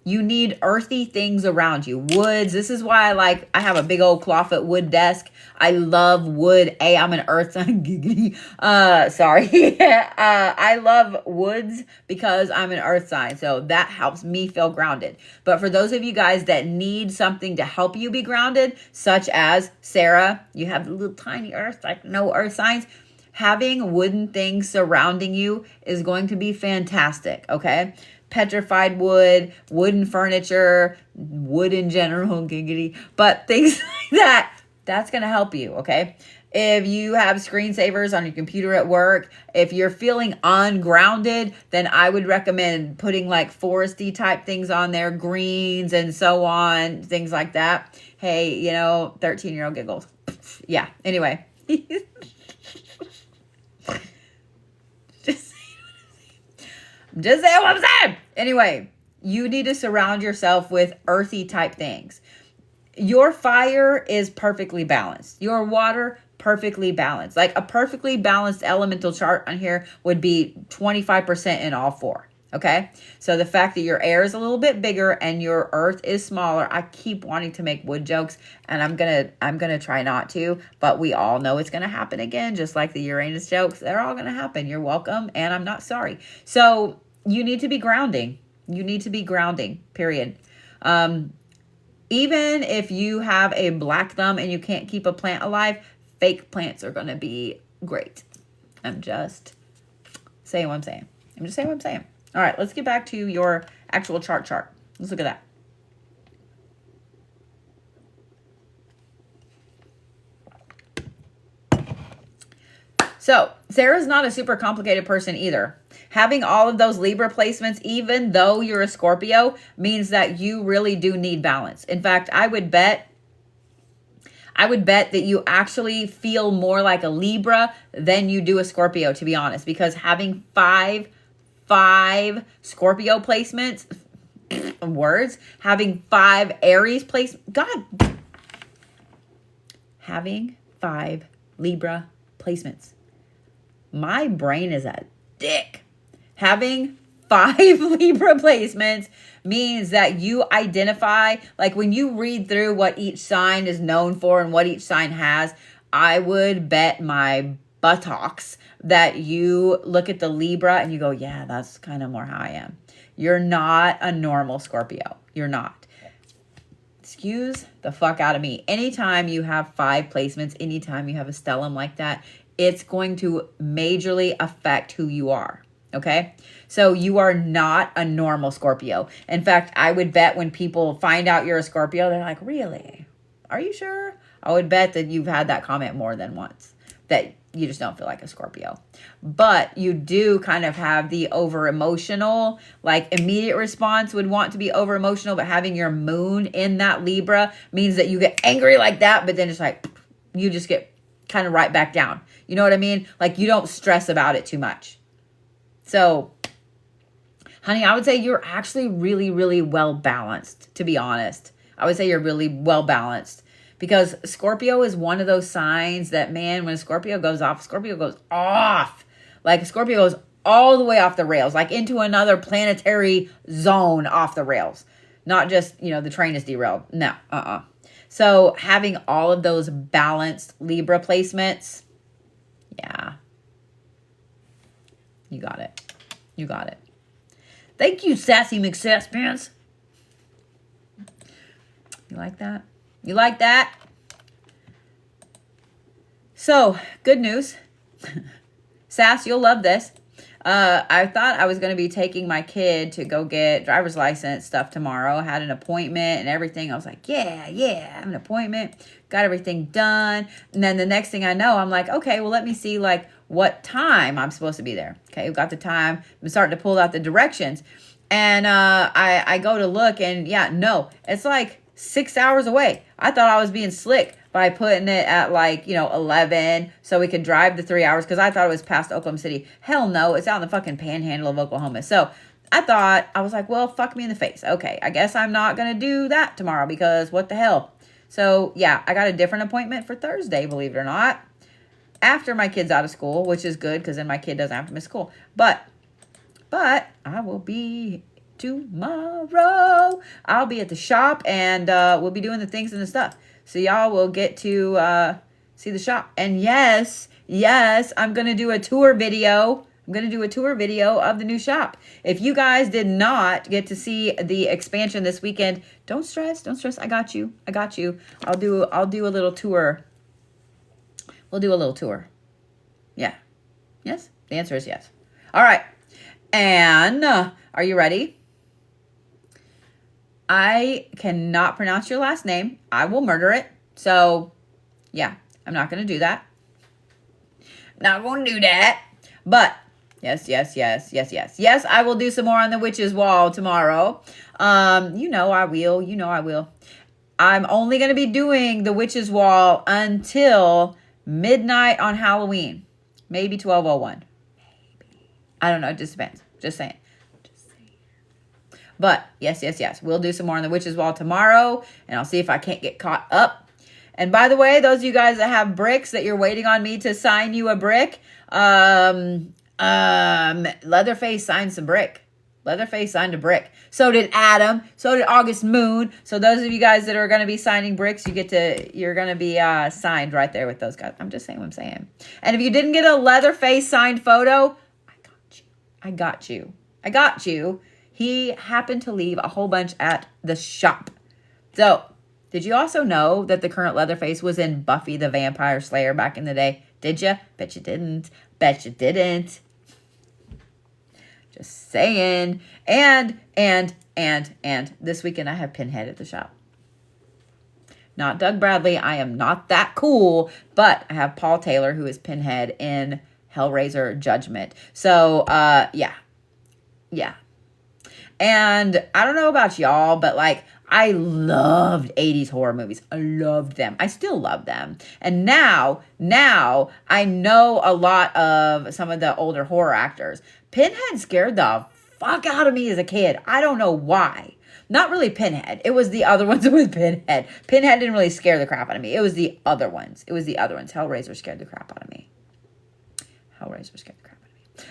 you need earthy things around you. Woods. This is why I have a big old clawfoot wood desk. I love wood. I'm an earth sign. Sorry. I love woods because I'm an earth sign. So that helps me feel grounded. But for those of you guys that need something to help you be grounded, such as Sarah, you have the little tiny earth, like no earth signs. Having wooden things surrounding you is going to be fantastic. Okay. Petrified wood, wooden furniture, wood in general, giggity, but things like that, that's going to help you, okay? If you have screensavers on your computer at work, if you're feeling ungrounded, then I would recommend putting like foresty type things on there, greens and so on, things like that. Hey, 13-year-old giggles. Yeah, anyway. Just say what I'm saying. Anyway, you need to surround yourself with earthy type things. Your fire is perfectly balanced. Your water, perfectly balanced. Like a perfectly balanced elemental chart on here would be 25% in all four. Okay. So the fact that your air is a little bit bigger and your earth is smaller, I keep wanting to make wood jokes and I'm going to try not to, but we all know it's going to happen again. Just like the Uranus jokes, they're all going to happen. You're welcome. And I'm not sorry. So you need to be grounding. You need to be grounding, period. Even if you have a black thumb and you can't keep a plant alive, fake plants are going to be great. I'm just saying what I'm saying. All right, let's get back to your actual chart. Let's look at that. So Sarah's not a super complicated person either. Having all of those Libra placements, even though you're a Scorpio, means that you really do need balance. In fact, I would bet I would bet that you actually feel more like a Libra than you do a Scorpio, to be honest, because having five Scorpio placements, words, having 5 Aries placements, God, having 5 Libra placements. My brain is a dick. Having 5 Libra placements means that you identify, like when you read through what each sign is known for and what each sign has, I would bet my buttocks that you look at the Libra and you go, yeah, that's kind of more how I am. You're not a normal Scorpio. You're not. Excuse the fuck out of me. Anytime you have 5 placements, anytime you have a stellium like that, it's going to majorly affect who you are. Okay? So you are not a normal Scorpio. In fact, I would bet when people find out you're a Scorpio, they're like, really? Are you sure? I would bet that you've had that comment more than once, that you just don't feel like a Scorpio. But you do kind of have the over emotional, like immediate response would want to be over emotional, but having your moon in that Libra means that you get angry like that, but then it's like, you just get kind of right back down. You know what I mean? Like you don't stress about it too much. So, honey, I would say you're actually really, really well balanced, to be honest. I would say you're really well balanced because Scorpio is one of those signs that, man, when Scorpio goes off, Scorpio goes off. Like Scorpio goes all the way off the rails, like into another planetary zone off the rails. Not just, the train is derailed. No, So having all of those balanced Libra placements, yeah. You got it. You got it. Thank you, Sassy McSaspants. You like that? You like that? So, good news. Sass, you'll love this. I thought I was going to be taking my kid to go get driver's license stuff tomorrow. I had an appointment and everything. I was like, yeah, I have an appointment. Got everything done. And then the next thing I know, I'm like, okay, well, let me see like what time I'm supposed to be there. Okay, we got the time. I'm starting to pull out the directions. And I go to look and no, it's like 6 hours away. I thought I was being slick by putting it at 11 so we could drive the 3 hours because I thought it was past Oklahoma City. Hell no, it's out in the fucking panhandle of Oklahoma. So I was like, well, fuck me in the face. Okay, I guess I'm not going to do that tomorrow because what the hell? So I got a different appointment for Thursday, believe it or not, after my kid's out of school, which is good because then my kid doesn't have to miss school. But I will be tomorrow. I'll be at the shop and we'll be doing the things and the stuff. So y'all will get to see the shop. And yes, I'm going to do a tour video. I'm going to do a tour video of the new shop. If you guys did not get to see the expansion this weekend, don't stress. I got you. I'll do a little tour. We'll do a little tour. Yeah. Yes? The answer is yes. All right. And are you ready? I cannot pronounce your last name. I will murder it. So, I'm not going to do that. Not going to do that. But, yes. Yes, I will do some more on the witch's wall tomorrow. I will. I'm only going to be doing the witch's wall until midnight on Halloween. Maybe 12:01. Maybe. I don't know. It just depends. Just saying. But yes. We'll do some more on the witch's wall tomorrow. And I'll see if I can't get caught up. And by the way, those of you guys that have bricks that you're waiting on me to sign you a brick, Leatherface signed some brick. Leatherface signed a brick. So did Adam. So did August Moon. So those of you guys that are going to be signing bricks, you're going to be signed right there with those guys. I'm just saying what I'm saying. And if you didn't get a Leatherface signed photo, I got you. He happened to leave a whole bunch at the shop. So, did you also know that the current Leatherface was in Buffy the Vampire Slayer back in the day? Did you? Bet you didn't. Just saying. And this weekend I have Pinhead at the shop. Not Doug Bradley. I am not that cool. But I have Paul Taylor, who is Pinhead in Hellraiser Judgment. So, yeah. And I don't know about y'all, but like, I loved 80s horror movies. I loved them. I still love them. And now I know a lot of some of the older horror actors. Pinhead scared the fuck out of me as a kid. I don't know why. Not really Pinhead. It was the other ones with Pinhead. Pinhead didn't really scare the crap out of me. It was the other ones. Hellraiser scared the crap out of me.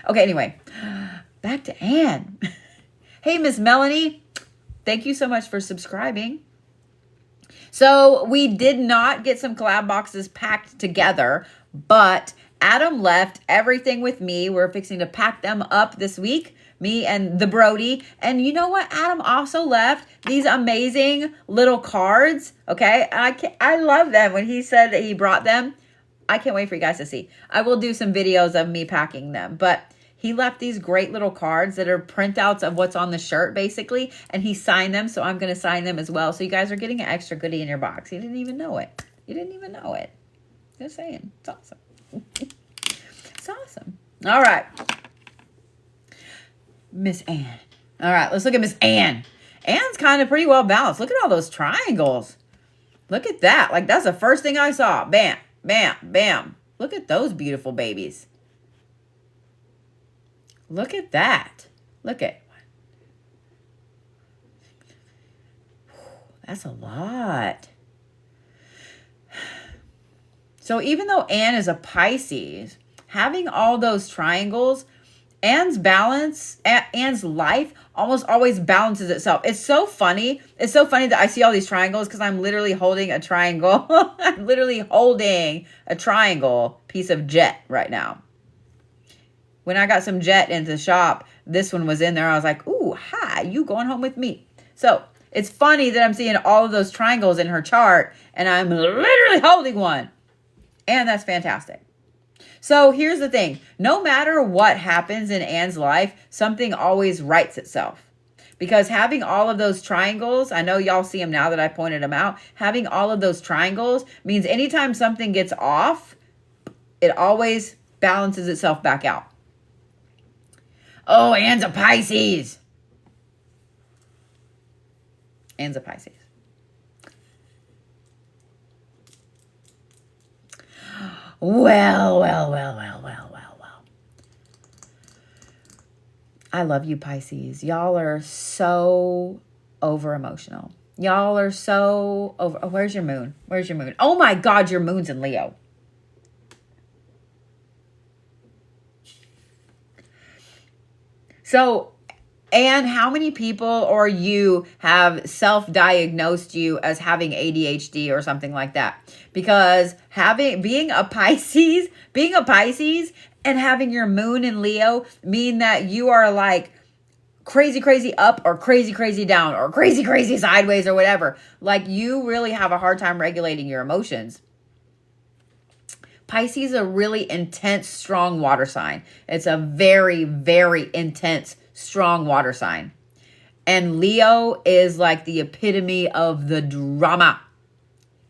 Okay, anyway. Back to Anne. Hey, Miss Melanie. Thank you so much for subscribing. So we did not get some collab boxes packed together, but Adam left everything with me. We're fixing to pack them up this week, me and the Brody. And you know what? Adam also left these amazing little cards. Okay, I love them. When he said that he brought them, I can't wait for you guys to see. I will do some videos of me packing them, but he left these great little cards that are printouts of what's on the shirt, basically, and he signed them, so I'm going to sign them as well. So you guys are getting an extra goodie in your box. You didn't even know it. Just saying. It's awesome. It's awesome. All right. Miss Anne. All right, let's look at Miss Anne. Anne's kind of pretty well balanced. Look at all those triangles. Look at that. Like, that's the first thing I saw. Bam, bam, bam. Look at those beautiful babies. Look at that. Look at. That's a lot. So even though Anne is a Pisces, having all those triangles, Anne's life almost always balances itself. It's so funny. It's so funny that I see all these triangles because I'm literally holding a triangle. I'm literally holding a triangle piece of jet right now. When I got some jet into the shop, this one was in there. I was like, ooh, hi, you going home with me. So it's funny that I'm seeing all of those triangles in her chart and I'm literally holding one. And that's fantastic. So here's the thing. No matter what happens in Anne's life, something always rights itself. Because having all of those triangles, I know y'all see them now that I pointed them out. Having all of those triangles means anytime something gets off, it always balances itself back out. Oh, Anne's a Pisces. Anne's a Pisces. Well. I love you, Pisces. Y'all are so over emotional. Y'all are so over. Oh, where's your moon? Where's your moon? Oh my God, your moon's in Leo. So, Anne, how many people or you have self-diagnosed you as having ADHD or something like that? Because being a Pisces and having your moon in Leo mean that you are like crazy up or crazy down or crazy sideways or whatever. Like you really have a hard time regulating your emotions. Pisces is a really intense, strong water sign. It's a very, very intense, strong water sign. And Leo is like the epitome of the drama.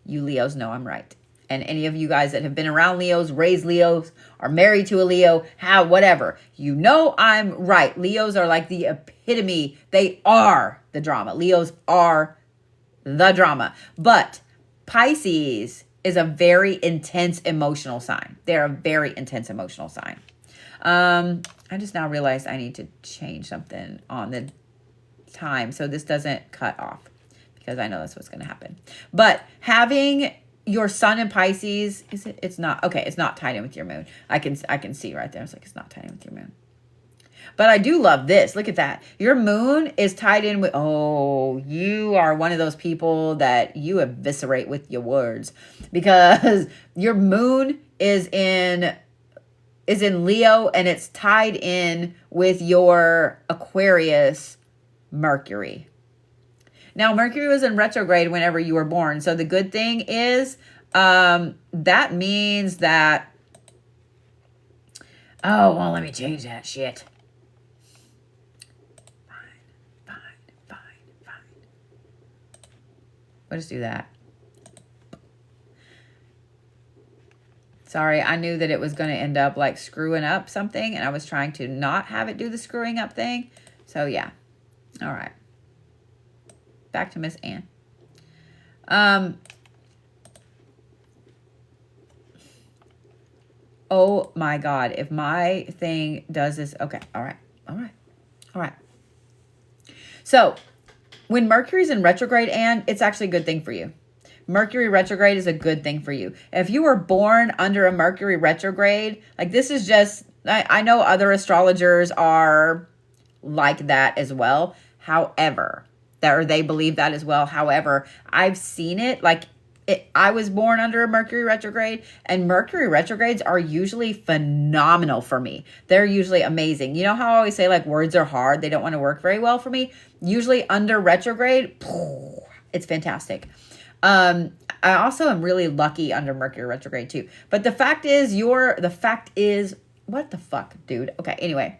You Leos know I'm right. And any of you guys that have been around Leos, raised Leos, are married to a Leo, whatever. You know I'm right. Leos are like the epitome. They are the drama. Leos are the drama. But Pisces is a very intense emotional sign. They're a very intense emotional sign. I just now realized I need to change something on the time so this doesn't cut off because I know that's what's going to happen. But having your sun in Pisces, it's not, okay, it's not tied in with your moon. I can see right there. It's like, it's not tied in with your moon. But I do love this. Look at that. Your moon is tied in with, oh, you are one of those people that you eviscerate with your words because your moon is in Leo and it's tied in with your Aquarius Mercury. Now, Mercury was in retrograde whenever you were born. So the good thing is that means that, oh, well, let me change that shit. We'll just do that. Sorry, I knew that it was going to end up like screwing up something, and I was trying to not have it do the screwing up thing. So, yeah. All right. Back to Miss Ann. Oh my God. If my thing does this. Okay. All right. All right. All right. So when Mercury's in retrograde, Anne, it's actually a good thing for you. Mercury retrograde is a good thing for you. If you were born under a Mercury retrograde, like this is just, I know other astrologers are like that as well. However, or they believe that as well. However, I've seen it like I was born under a Mercury retrograde, and Mercury retrogrades are usually phenomenal for me. They're usually amazing. You know how I always say like words are hard. They don't want to work very well for me. Usually under retrograde, it's fantastic. I also am really lucky under Mercury retrograde too. But the fact is what the fuck, dude? Okay, anyway.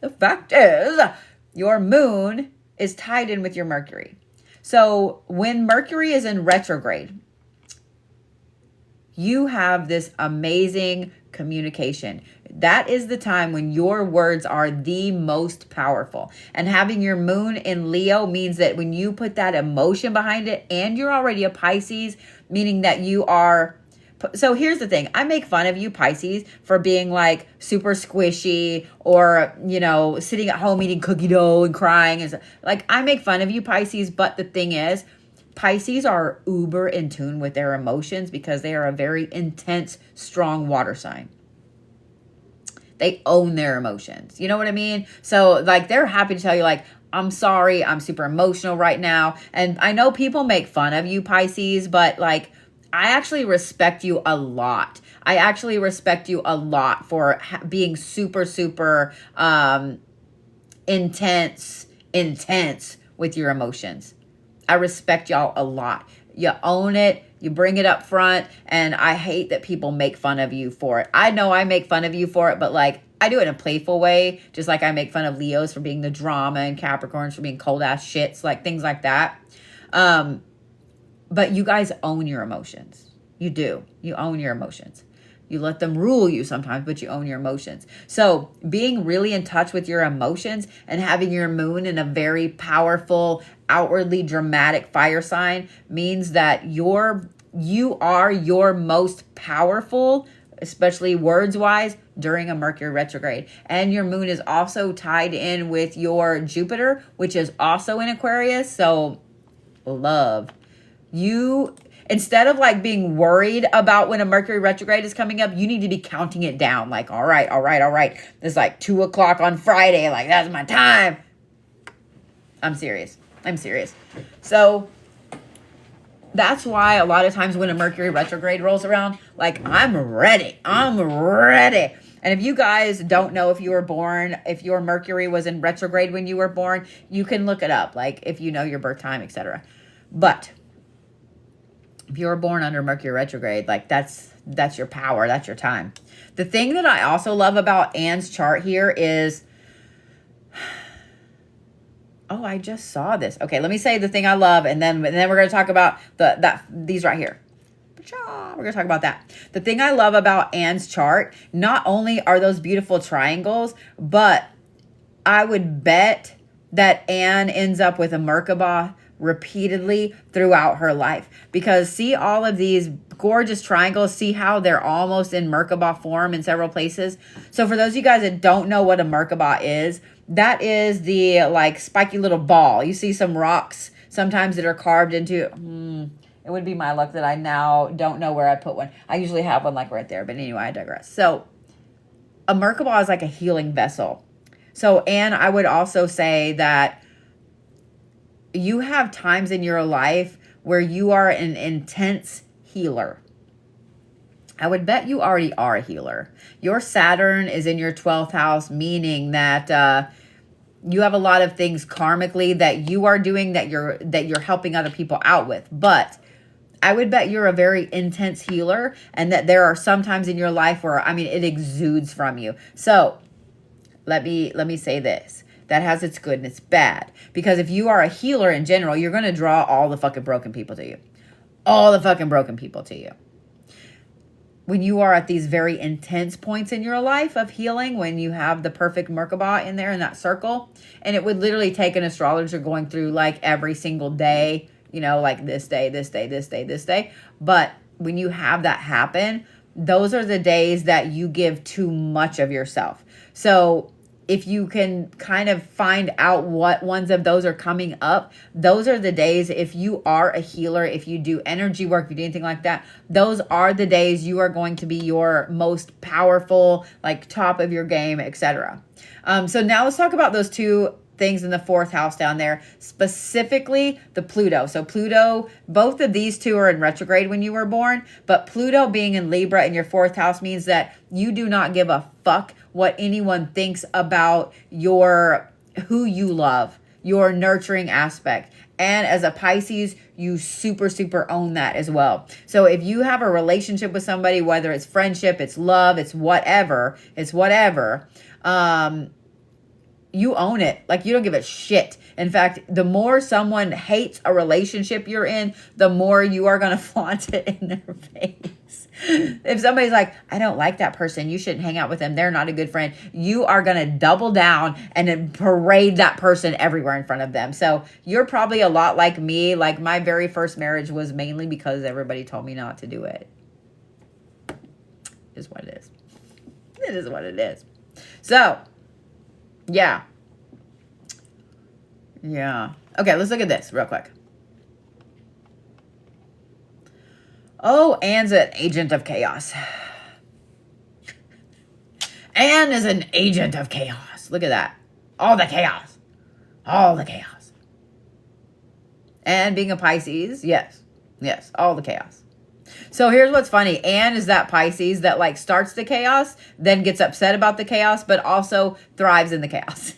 The fact is your moon is tied in with your Mercury. So when Mercury is in retrograde, you have this amazing communication. That is the time when your words are the most powerful. And having your moon in Leo means that when you put that emotion behind it, and you're already a Pisces, meaning that you are... So here's the thing. I make fun of you Pisces for being like super squishy or, you know, sitting at home eating cookie dough and crying. And like I make fun of you Pisces. But the thing is, Pisces are uber in tune with their emotions because they are a very intense, strong water sign. They own their emotions. You know what I mean? So like they're happy to tell you like, I'm sorry, I'm super emotional right now. And I know people make fun of you Pisces, but like, I actually respect you a lot. I actually respect you a lot for being super, super intense with your emotions. I respect y'all a lot. You own it. You bring it up front. And I hate that people make fun of you for it. I know I make fun of you for it, but like I do it in a playful way. Just like I make fun of Leos for being the drama and Capricorns for being cold ass shits, like things like that. But you guys own your emotions. You do. You own your emotions. You let them rule you sometimes, but you own your emotions. So being really in touch with your emotions and having your moon in a very powerful, outwardly dramatic fire sign means that you are your most powerful, especially words-wise, during a Mercury retrograde. And your moon is also tied in with your Jupiter, which is also in Aquarius. So love. You, instead of like being worried about when a Mercury retrograde is coming up, you need to be counting it down. Like, all right. It's like 2:00 on Friday. Like, that's my time. I'm serious. So that's why a lot of times when a Mercury retrograde rolls around, like, I'm ready. And if you guys don't know if you were born, if your Mercury was in retrograde when you were born, you can look it up. Like, if you know your birth time, etc. But if you were born under Mercury retrograde, like that's your power. That's your time. The thing that I also love about Anne's chart here is, oh, I just saw this. Okay, let me say the thing I love, and then we're going to talk about these right here. We're going to talk about that. The thing I love about Anne's chart, not only are those beautiful triangles, but I would bet that Anne ends up with a Merkaba repeatedly throughout her life, because see all of these gorgeous triangles, see how they're almost in Merkaba form in several places. So for those of you guys that don't know what a Merkaba is, that is the like spiky little ball. You see some rocks sometimes that are carved into, it would be my luck that I now don't know where I put one. I usually have one like right there, but anyway, I digress. So a Merkaba is like a healing vessel. So, and I would also say that you have times in your life where you are an intense healer. I would bet you already are a healer. Your Saturn is in your 12th house, meaning that you have a lot of things karmically that you are doing that you're helping other people out with. But I would bet you're a very intense healer, and that there are some times in your life where, I mean, it exudes from you. So let me say this. That has its good and its bad. Because if you are a healer in general, you're going to draw all the fucking broken people to you. All the fucking broken people to you. when you are at these very intense points in your life of healing, when you have the perfect Merkaba in there in that circle, and it would literally take an astrologer going through like every single day, you know, like this day, this day, this day, this day. But when you have that happen, those are the days that you give too much of yourself. So if you can kind of find out what ones of those are coming up, those are the days, if you are a healer, if you do energy work, if you do anything like that, those are the days you are going to be your most powerful, like top of your game, etc. So now let's talk about those two things in the 4th house down there, specifically the Pluto. So Pluto, both of these two are in retrograde when you were born, but Pluto being in Libra in your 4th house means that you do not give a fuck what anyone thinks about who you love, your nurturing aspect. And as a Pisces, you super, super own that as well. So if you have a relationship with somebody, whether it's friendship, it's love, it's whatever, you own it. Like, you don't give a shit. In fact, the more someone hates a relationship you're in, the more you are going to flaunt it in their face. If somebody's like, I don't like that person, you shouldn't hang out with them, they're not a good friend, you are going to double down and then parade that person everywhere in front of them. So you're probably a lot like me. Like, my very first marriage was mainly because everybody told me not to do it. It is what it is. It is what it is. So, yeah. Okay, let's look at this real quick. Oh, Anne's an agent of chaos. Anne is an agent of chaos. Look at that. All the chaos. All the chaos. And being a Pisces, yes, all the chaos. So here's what's funny. Anne is that Pisces that like starts the chaos, then gets upset about the chaos, but also thrives in the chaos.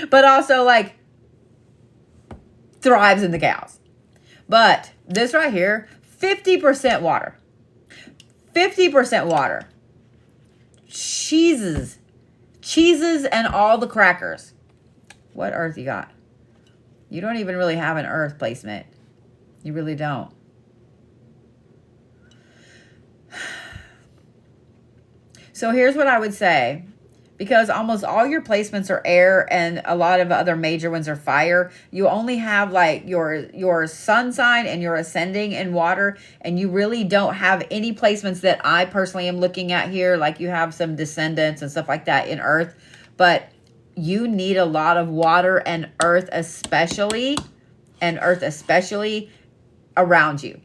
But also like thrives in the chaos. But this right here, 50% water. 50% water. Cheeses and all the crackers. What earth you got? You don't even really have an earth placement. You really don't. So here's what I would say. Because almost all your placements are air and a lot of other major ones are fire, you only have like your sun sign and your ascending in water, and you really don't have any placements that I personally am looking at here. Like, you have some descendants and stuff like that in earth, but you need a lot of water and earth especially around you.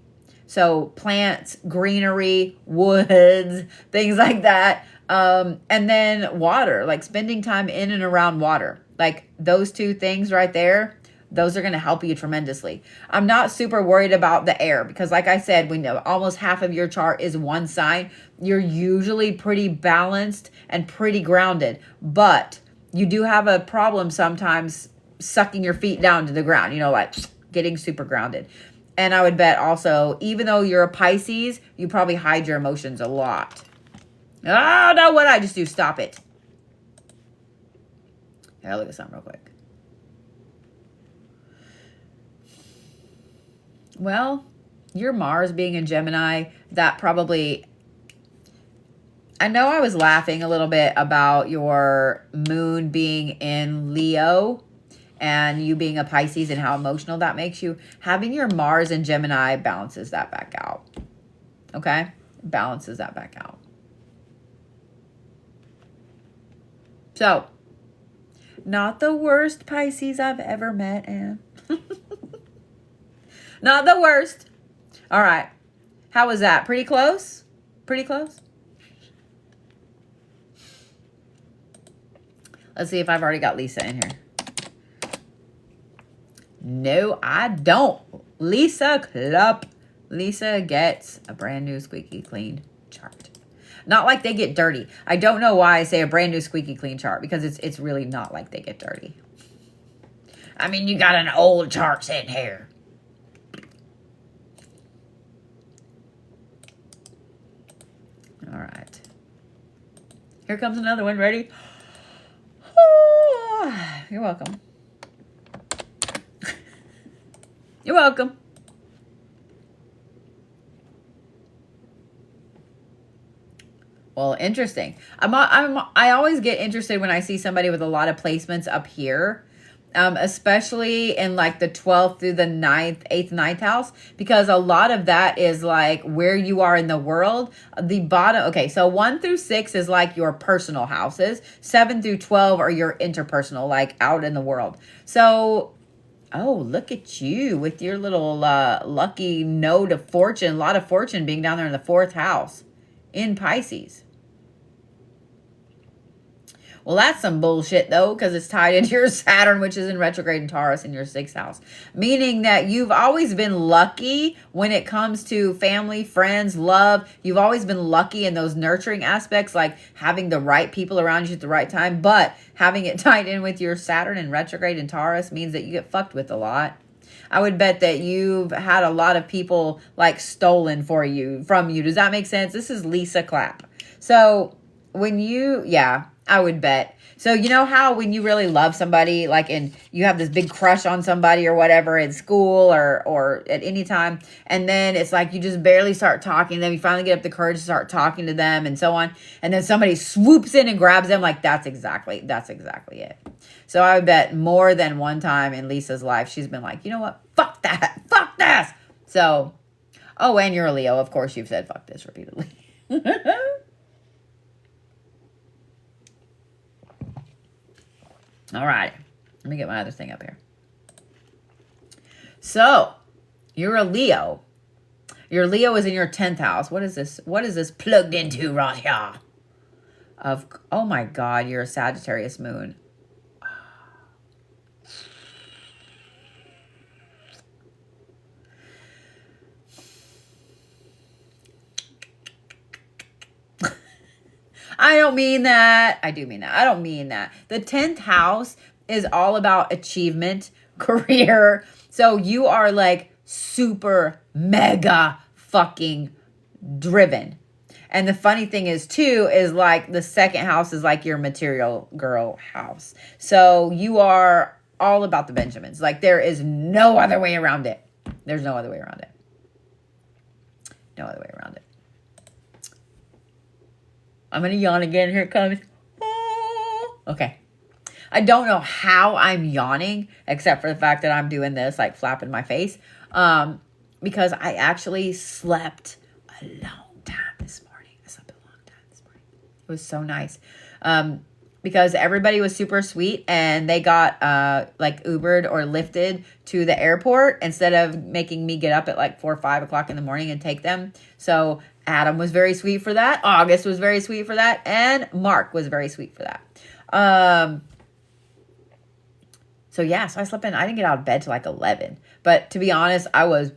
So plants, greenery, woods, things like that. And then water, like spending time in and around water. Like, those two things right there, those are going to help you tremendously. I'm not super worried about the air because, like I said, when almost half of your chart is one sign, you're usually pretty balanced and pretty grounded. But you do have a problem sometimes sucking your feet down to the ground, like getting super grounded. And I would bet also, even though you're a Pisces, you probably hide your emotions a lot. Oh, no, what did I just do? Stop it. Here, I'll look at something real quick. Well, your Mars being in Gemini, that probably... I know I was laughing a little bit about your moon being in Leo and you being a Pisces and how emotional that makes you. Having your Mars in Gemini balances that back out. Okay? Balances that back out. So, not the worst Pisces I've ever met, Anne. Not the worst. All right. How was that? Pretty close? Pretty close? Let's see if I've already got Lisa in here. No, I don't. Lisa Club. Lisa gets a brand new squeaky clean chart. Not like they get dirty. I don't know why I say a brand new squeaky clean chart, because it's really not like they get dirty. I mean, you got an old chart sitting here. All right. Here comes another one. Ready? You're welcome. You're welcome. Well, interesting. I always get interested when I see somebody with a lot of placements up here, especially in like the 12th through the 9th, 8th, 9th house, because a lot of that is like where you are in the world. The bottom, okay, so 1 through 6 is like your personal houses. 7 through 12 are your interpersonal, like out in the world. So, oh, look at you with your little lucky node of fortune, a lot of fortune being down there in the 4th house in Pisces. Well, that's some bullshit, though, because it's tied into your Saturn, which is in retrograde in Taurus in your 6th house. Meaning that you've always been lucky when it comes to family, friends, love. You've always been lucky in those nurturing aspects, like having the right people around you at the right time. But having it tied in with your Saturn in retrograde in Taurus means that you get fucked with a lot. I would bet that you've had a lot of people, like, stolen from you. Does that make sense? This is Lisa Clapp. So when yeah, I would bet. So you know how when you really love somebody, like, and you have this big crush on somebody or whatever in school or at any time, and then it's like you just barely start talking to them. You finally get up the courage to start talking to them and so on. And then somebody swoops in and grabs them. Like, that's exactly it. So I would bet more than one time in Lisa's life, she's been like, you know what? Fuck that. Fuck this. So, oh, and you're a Leo. Of course you've said fuck this repeatedly. All right. Let me get my other thing up here. So, you're a Leo. Your Leo is in your 10th house. What is this? What is this plugged into right here? Oh my God, you're a Sagittarius moon. I don't mean that. I do mean that. I don't mean that. The 10th house is all about achievement, career. So you are like super mega fucking driven. And the funny thing is too, is like the 2nd house is like your material girl house. So you are all about the Benjamins. Like there is no other way around it. There's no other way around it. No other way around it. I'm going to yawn again. Here it comes. Okay. I don't know how I'm yawning, except for the fact that I'm doing this, like flapping my face. Because I actually slept a long time this morning. I slept a long time this morning. It was so nice. Because everybody was super sweet and they got like Ubered or lifted to the airport instead of making me get up at like 4 or 5 o'clock in the morning and take them. So Adam was very sweet for that. August was very sweet for that. And Mark was very sweet for that. So yeah, so I slept in. I didn't get out of bed till like 11. But to be honest, I was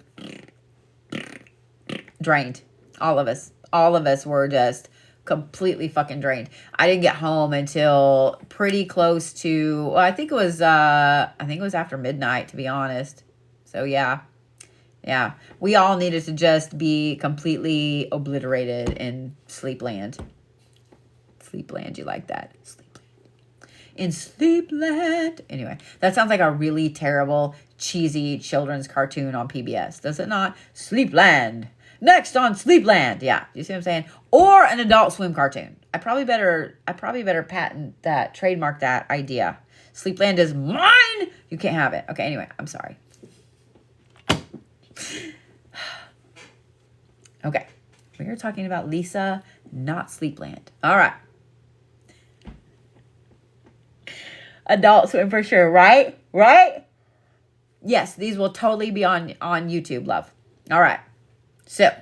drained. All of us were just completely fucking drained. I didn't get home until pretty close to, well, I think it was after midnight, to be honest. So yeah. We all needed to just be completely obliterated in Sleepland. Sleepland, you like that? Sleepland. In Sleepland. Anyway, that sounds like a really terrible, cheesy children's cartoon on PBS. Does it not? Sleepland. Next on Sleepland. Yeah. You see what I'm saying? Or an Adult Swim cartoon. I probably better patent that, trademark that idea. Sleepland is mine. You can't have it. Okay, anyway, I'm sorry. Okay. We are talking about Lisa, not Sleepland. All right. Adult Swim for sure, right? Right? Yes, these will totally be on YouTube, love. All right. So,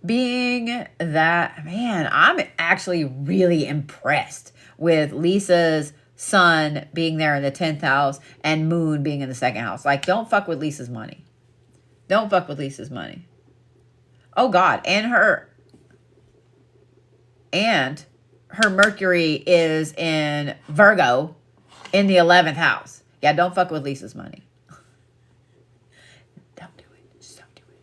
being that, man, I'm actually really impressed with Lisa's sun being there in the 10th house and moon being in the 2nd house. Like, don't fuck with Lisa's money. Don't fuck with Lisa's money. Oh, God. And her Mercury is in Virgo in the 11th house. Yeah, don't fuck with Lisa's money. Don't do it. Just don't do it.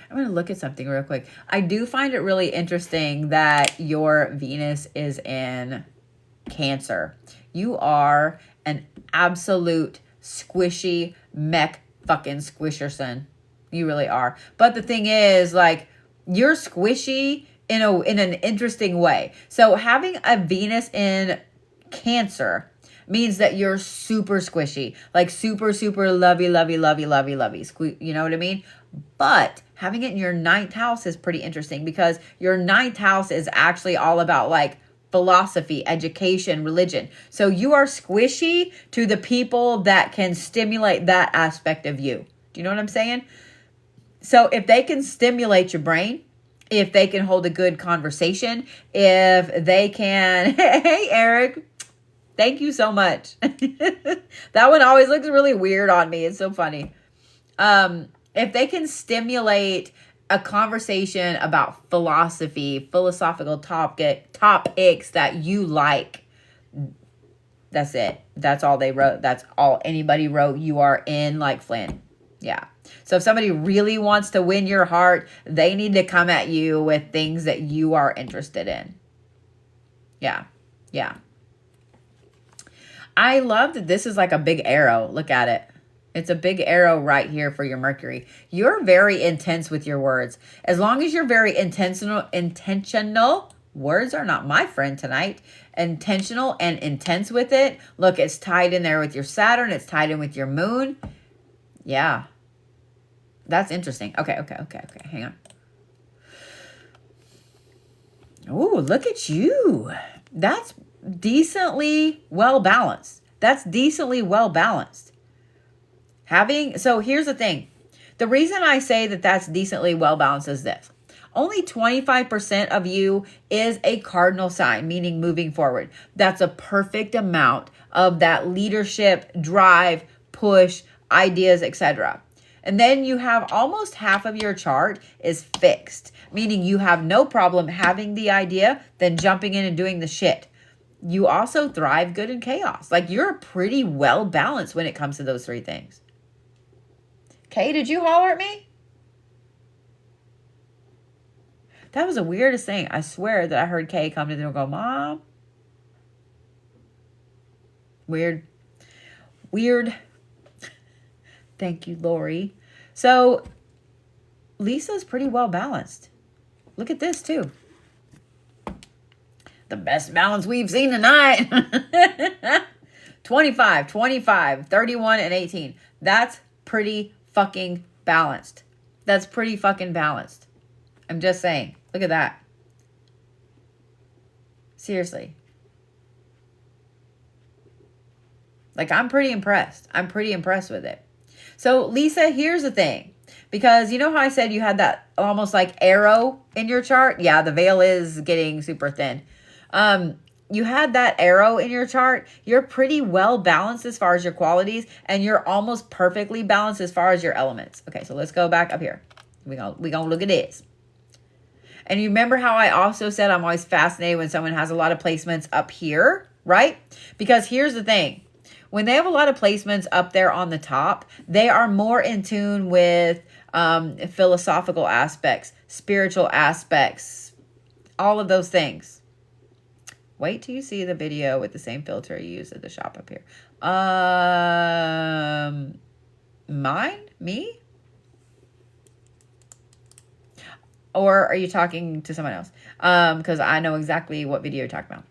I'm going to look at something real quick. I do find it really interesting that your Venus is in Cancer. You are an absolute squishy mech fucking squisherson. You really are. But the thing is, like, you're squishy in an interesting way. So having a Venus in Cancer means that you're super squishy, like super, super lovey, lovey, lovey, lovey, lovey. You know what I mean? But having it in your 9th house is pretty interesting because your 9th house is actually all about like philosophy, education, religion. So you are squishy to the people that can stimulate that aspect of you. Do you know what I'm saying? So if they can stimulate your brain, if they can hold a good conversation, if they can, hey, Eric, thank you so much. That one always looks really weird on me. It's so funny. If they can stimulate a conversation about philosophical topics that you like, that's it. That's all they wrote. That's all anybody wrote. You are in like Flynn. Yeah. So if somebody really wants to win your heart, they need to come at you with things that you are interested in. Yeah. Yeah. I love that this is like a big arrow. Look at it. It's a big arrow right here for your Mercury. You're very intense with your words. As long as you're very intentional, words are not my friend tonight. Intentional and intense with it. Look, it's tied in there with your Saturn. It's tied in with your moon. Yeah. That's interesting. Okay. Hang on. Ooh, look at you. That's decently well balanced. So here's the thing. The reason I say that that's decently well balanced is this. Only 25% of you is a cardinal sign, meaning moving forward. That's a perfect amount of that leadership, drive, push, ideas, etc. And then you have almost half of your chart is fixed, meaning you have no problem having the idea, then jumping in and doing the shit. You also thrive good in chaos. Like you're pretty well balanced when it comes to those 3 things. Kay, did you holler at me? That was the weirdest thing. I swear that I heard Kay come to them and go, Mom. Weird. Thank you, Lori. So Lisa's pretty well balanced. Look at this too. The best balance we've seen tonight. 25, 31, and 18. That's pretty fucking balanced. I'm just saying. Look at that. Seriously. Like, I'm pretty impressed. With it. So, Lisa, here's the thing. Because you know how I said you had that almost like arrow in your chart? Yeah, the veil is getting super thin. You had that arrow in your chart. You're pretty well balanced as far as your qualities, and you're almost perfectly balanced as far as your elements. Okay, so let's go back up here. We gonna look at this. And you remember how I also said I'm always fascinated when someone has a lot of placements up here, right? Because here's the thing. When they have a lot of placements up there on the top, they are more in tune with philosophical aspects, spiritual aspects, all of those things. Wait till you see the video with the same filter you used at the shop up here. Mine? Me? Or are you talking to someone else? Because I know exactly what video you're talking about.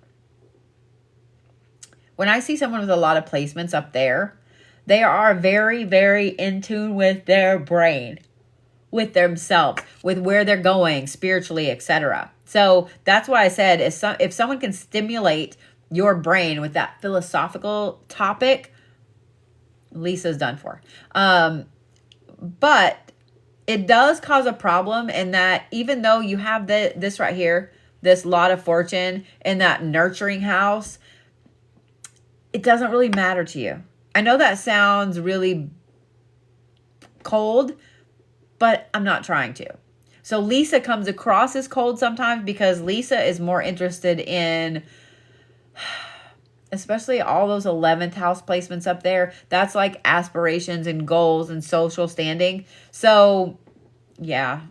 When I see someone with a lot of placements up there, they are very, very in tune with their brain, with themselves, with where they're going spiritually, etc. So that's why I said if someone can stimulate your brain with that philosophical topic, Lisa's done for. But it does cause a problem in that even though you have this right here, this lot of fortune in that nurturing house, it doesn't really matter to you. I know that sounds really cold, but I'm not trying to. So Lisa comes across as cold sometimes because Lisa is more interested in, especially all those 11th house placements up there. That's like aspirations and goals and social standing. So yeah.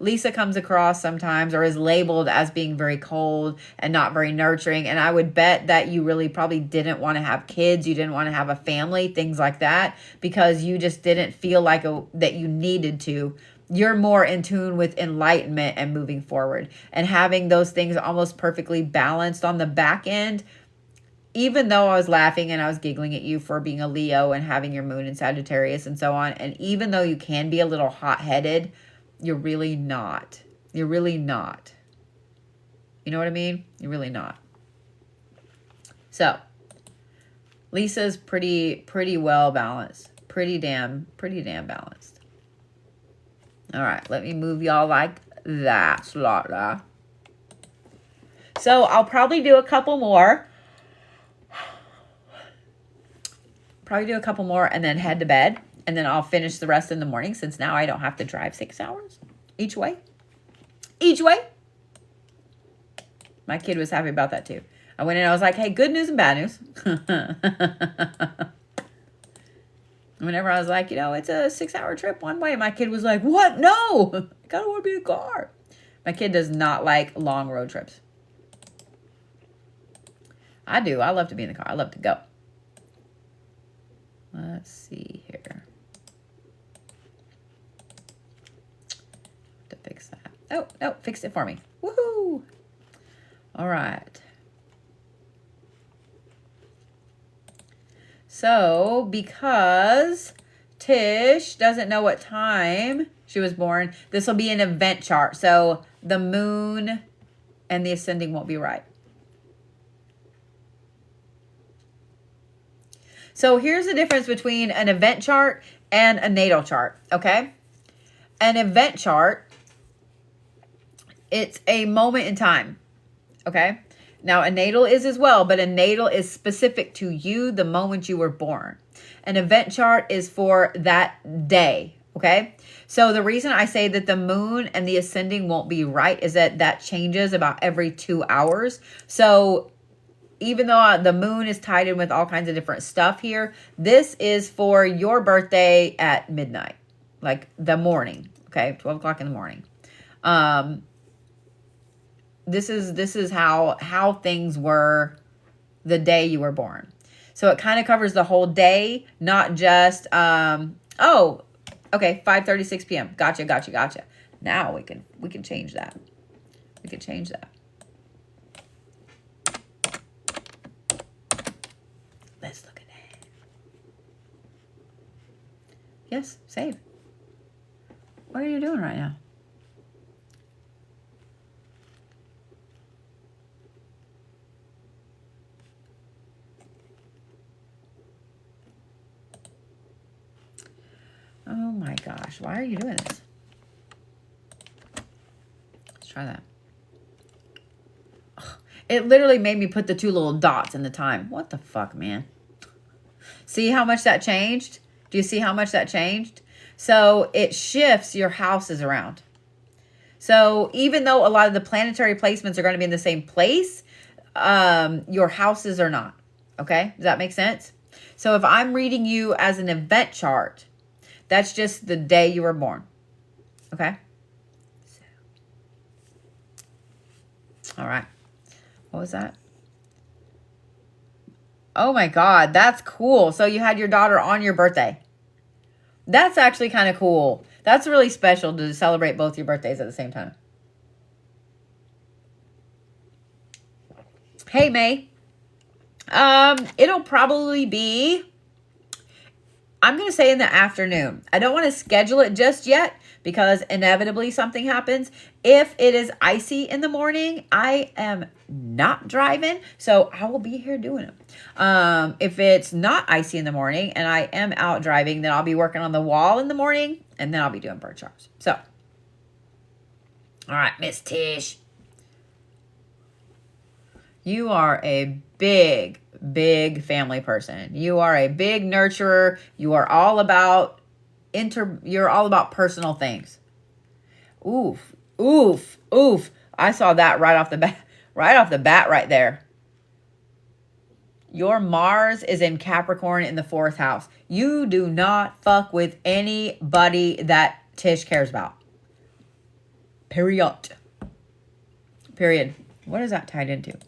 Lisa comes across sometimes or is labeled as being very cold and not very nurturing. And I would bet that you really probably didn't want to have kids. You didn't want to have a family, things like that, because you just didn't feel like that you needed to you're more in tune with enlightenment and moving forward and having those things almost perfectly balanced on the back end. Even though I was laughing and I was giggling at you for being a Leo and having your moon in Sagittarius and so on, and even though you can be a little hot-headed, you're really not. You're really not. You know what I mean? You're really not. So, Lisa's pretty well balanced. Pretty damn balanced. All right, let me move y'all like that, Slaughter. So, I'll probably do a couple more. And then head to bed. And then I'll finish the rest in the morning since now I don't have to drive 6 hours each way. My kid was happy about that too. I went in and I was like, hey, good news and bad news. Whenever I was like, it's a 6-hour trip one way, my kid was like, what? No, I gotta want to be in the car. My kid does not like long road trips. I do. I love to be in the car. I love to go. Let's see here. To fix that. Oh, no, fixed it for me. Woohoo! All right. So, because Tish doesn't know what time she was born, this will be an event chart. So, the moon and the ascending won't be right. So here's the difference between an event chart and a natal chart, okay? An event chart, it's a moment in time, okay? Now, a natal is as well, but a natal is specific to you the moment you were born. An event chart is for that day, okay? So the reason I say that the moon and the ascending won't be right is that changes about every 2 hours. So even though the moon is tied in with all kinds of different stuff here, this is for your birthday at midnight, like the morning, okay, 12 o'clock in the morning. This is how things were the day you were born. So it kind of covers the whole day, not just, okay, 5:36 p.m. Gotcha. Now we can change that. We can change that. Let's look at that. Yes, save. What are you doing right now? Oh my gosh, why are you doing this? Let's try that. Ugh, it literally made me put the 2 little dots in the time. What the fuck, man? See how much that changed? Do you see how much that changed? So it shifts your houses around. So even though a lot of the planetary placements are going to be in the same place, your houses are not. Okay? Does that make sense? So if I'm reading you as an event chart, that's just the day you were born. Okay? So. All right. What was that? Oh my God, that's cool. So you had your daughter on your birthday. That's actually kind of cool. That's really special to celebrate both your birthdays at the same time. Hey, May. It'll probably be, I'm going to say in the afternoon. I don't want to schedule it just yet because inevitably something happens. If it is icy in the morning, I am not driving, so I will be here doing it. If it's not icy in the morning and I am out driving, then I'll be working on the wall in the morning, and then I'll be doing bird charts. So, all right, Miss Tish. You are a big family person. You are a big nurturer. You are all about you're all about personal things. Oof. I saw that right off the bat right there. Your Mars is in Capricorn in the 4th house. You do not fuck with anybody that Tish cares about. Period. What is that tied into?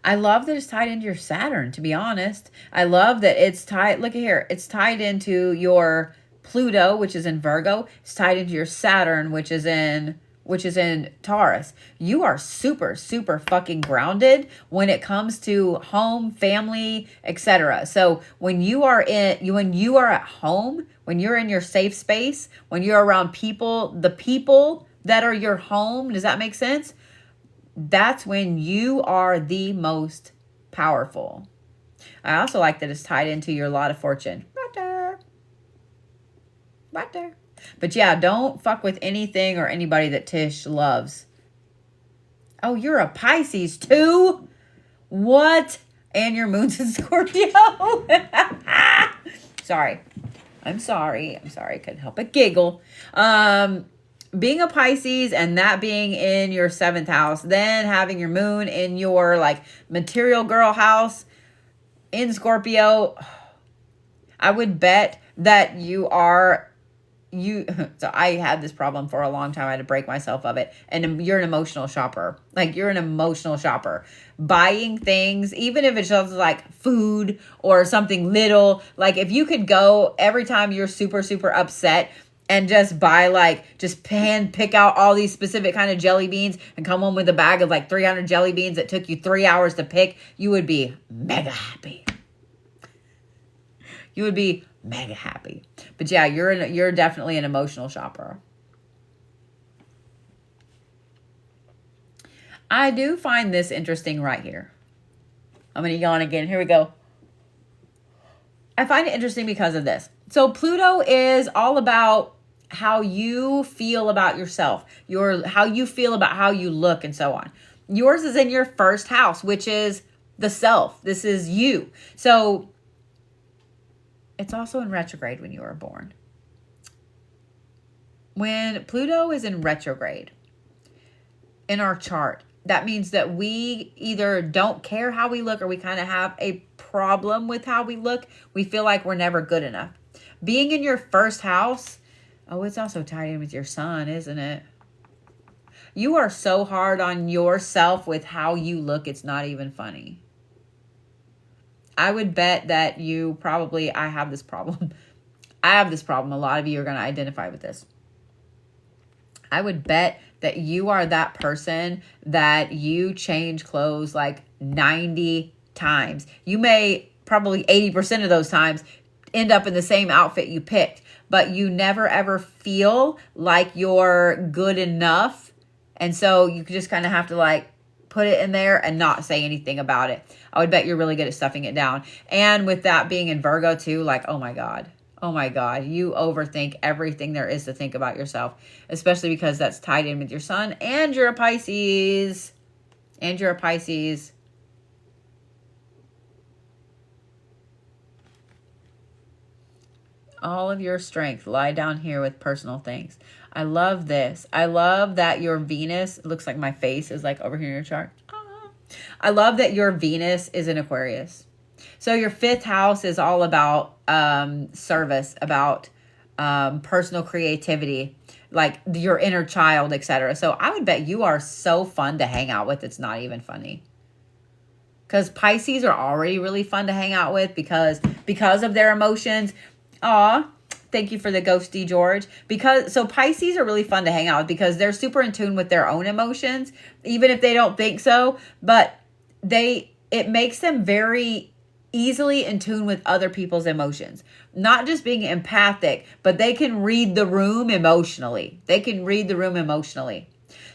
I love that it's tied into your Saturn, to be honest. I love that it's tied, look at here, it's tied into your Pluto, which is in Virgo. It's tied into your Saturn, which is in Taurus. You are super, super fucking grounded when it comes to home, family, etc. So when you are at home, when you're in your safe space, when you're around people, the people that are your home, does that make sense? That's when you are the most powerful. I also like that it's tied into your lot of fortune. Right there. Right there. But yeah, don't fuck with anything or anybody that Tish loves. Oh, you're a Pisces too? What? And your moon's in Scorpio? Sorry. I'm sorry. I couldn't help but giggle. Being a Pisces and that being in your 7th house, then having your moon in your like material girl house in Scorpio, I would bet that so I had this problem for a long time. I had to break myself of it. And you're an emotional shopper. Like, you're an emotional shopper. Buying things, even if it's just like food or something little, like if you could go every time you're super, super upset and just buy pick out all these specific kind of jelly beans and come home with a bag of like 300 jelly beans that took you 3 hours to pick, you would be mega happy. You would be mega happy. But yeah, you're definitely an emotional shopper. I do find this interesting right here. I'm going to yawn again. Here we go. I find it interesting because of this. So Pluto is all about how you feel about yourself, how you feel about how you look and so on. Yours is in your 1st house, which is the self. This is you. So it's also in retrograde when you were born. When Pluto is in retrograde in our chart, that means that we either don't care how we look or we kind of have a problem with how we look. We feel like we're never good enough. Being in your 1st house, it's also tied in with your sun, isn't it? You are so hard on yourself with how you look, it's not even funny. I would bet that I have this problem. A lot of you are going to identify with this. I would bet that you are that person that you change clothes like 90 times. You may probably 80% of those times end up in the same outfit you picked, but you never ever feel like you're good enough. And so you just kind of have to like put it in there and not say anything about it. I would bet you're really good at stuffing it down. And with that being in Virgo too, like, oh my God, you overthink everything there is to think about yourself, especially because that's tied in with your sun and you're a Pisces. All of your strength lie down here with personal things. I love this. I love that your Venus, it looks like my face is like over here in your chart. I love that your Venus is in Aquarius. So your 5th house is all about service, about personal creativity, like your inner child, etc. So I would bet you are so fun to hang out with. It's not even funny. Because Pisces are already really fun to hang out with because of their emotions. Aw, thank you for the ghosty, George. So Pisces are really fun to hang out with because they're super in tune with their own emotions, even if they don't think so. But it makes them very easily in tune with other people's emotions. Not just being empathic, but they can read the room emotionally.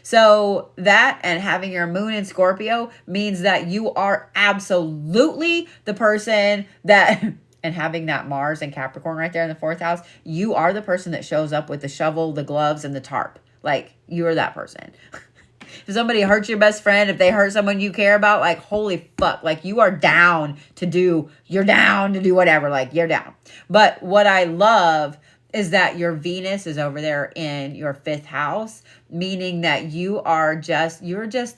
So that and having your moon in Scorpio means that you are absolutely the person that, and having that Mars and Capricorn right there in the 4th house, you are the person that shows up with the shovel, the gloves, and the tarp. Like, you are that person. If somebody hurts your best friend, if they hurt someone you care about, like, holy fuck, like, you're down to do whatever, like, you're down. But what I love is that your Venus is over there in your 5th house, meaning that you're just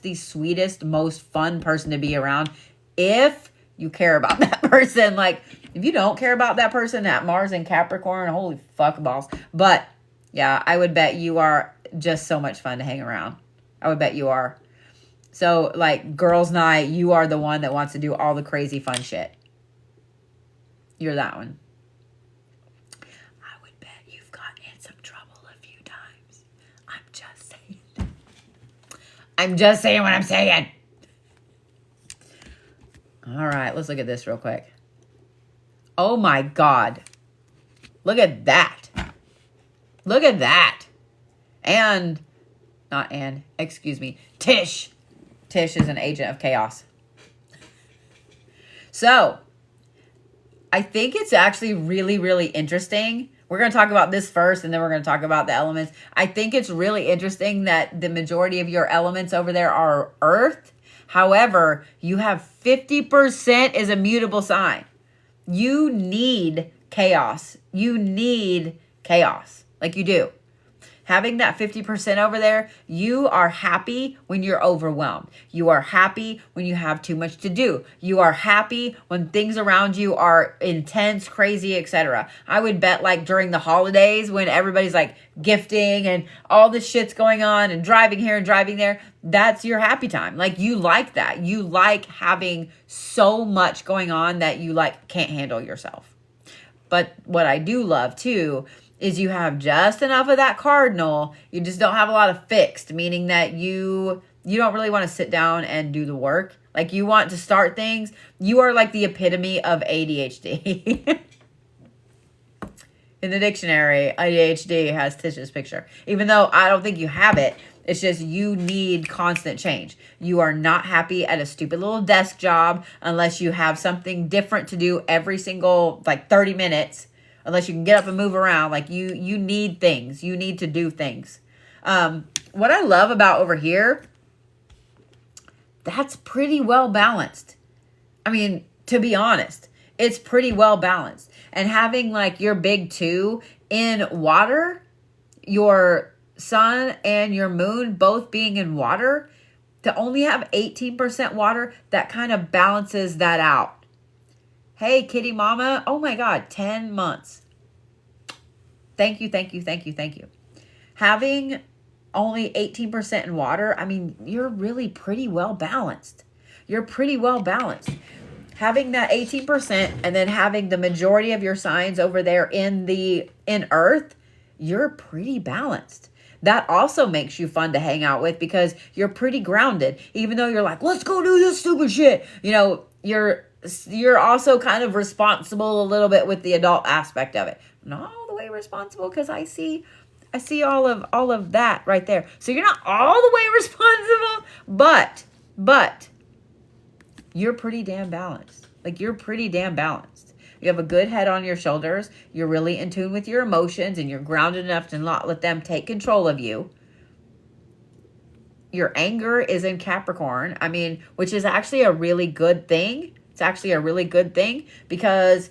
the sweetest, most fun person to be around if you care about that person. Like, if you don't care about that person, that Mars and Capricorn, holy fuck balls. But yeah, I would bet you are just so much fun to hang around. I would bet you are. So, like, girls' night, you are the one that wants to do all the crazy fun shit. You're that one. I would bet you've gotten in some trouble a few times. I'm just saying. I'm just saying what I'm saying. All right, let's look at this real quick. Oh my God. Look at that. Look at that. And, not Anne, excuse me, Tish. Tish is an agent of chaos. So, I think it's actually really, really interesting. We're going to talk about this first, and then we're going to talk about the elements. I think it's really interesting that the majority of your elements over there are earth. However, you have 50% is a mutable sign. You need chaos. You need chaos. Like you do. Having that 50% over there, you are happy when you're overwhelmed. You are happy when you have too much to do. You are happy when things around you are intense, crazy, etc. I would bet like during the holidays when everybody's like gifting and all this shit's going on and driving here and driving there, that's your happy time. Like you like that. You like having so much going on that you like can't handle yourself. But what I do love too is you have just enough of that cardinal. You just don't have a lot of fixed, meaning that you don't really want to sit down and do the work. Like you want to start things. You are like the epitome of ADHD. In the dictionary, ADHD has Tish's picture. Even though I don't think you have it, it's just you need constant change. You are not happy at a stupid little desk job unless you have something different to do every single like 30 minutes. Unless you can get up and move around. Like you need things. You need to do things. What I love about over here, that's pretty well balanced. I mean, to be honest, it's pretty well balanced. And having like your big two in water, your sun and your moon both being in water, to only have 18% water, that kind of balances that out. Hey, kitty mama. Oh my God, 10 months. Thank you, thank you, thank you, thank you. Having only 18% in water, I mean, you're really pretty well balanced. You're pretty well balanced. Having that 18% and then having the majority of your signs over there in Earth, you're pretty balanced. That also makes you fun to hang out with because you're pretty grounded. Even though you're like, let's go do this stupid shit. You know, you're also kind of responsible a little bit with the adult aspect of it. Not all the way responsible because I see all of that right there. So you're not all the way responsible, but you're pretty damn balanced. Like you're pretty damn balanced. You have a good head on your shoulders. You're really in tune with your emotions and you're grounded enough to not let them take control of you. Your anger is in Capricorn. I mean, which is actually a really good thing. It's actually a really good thing because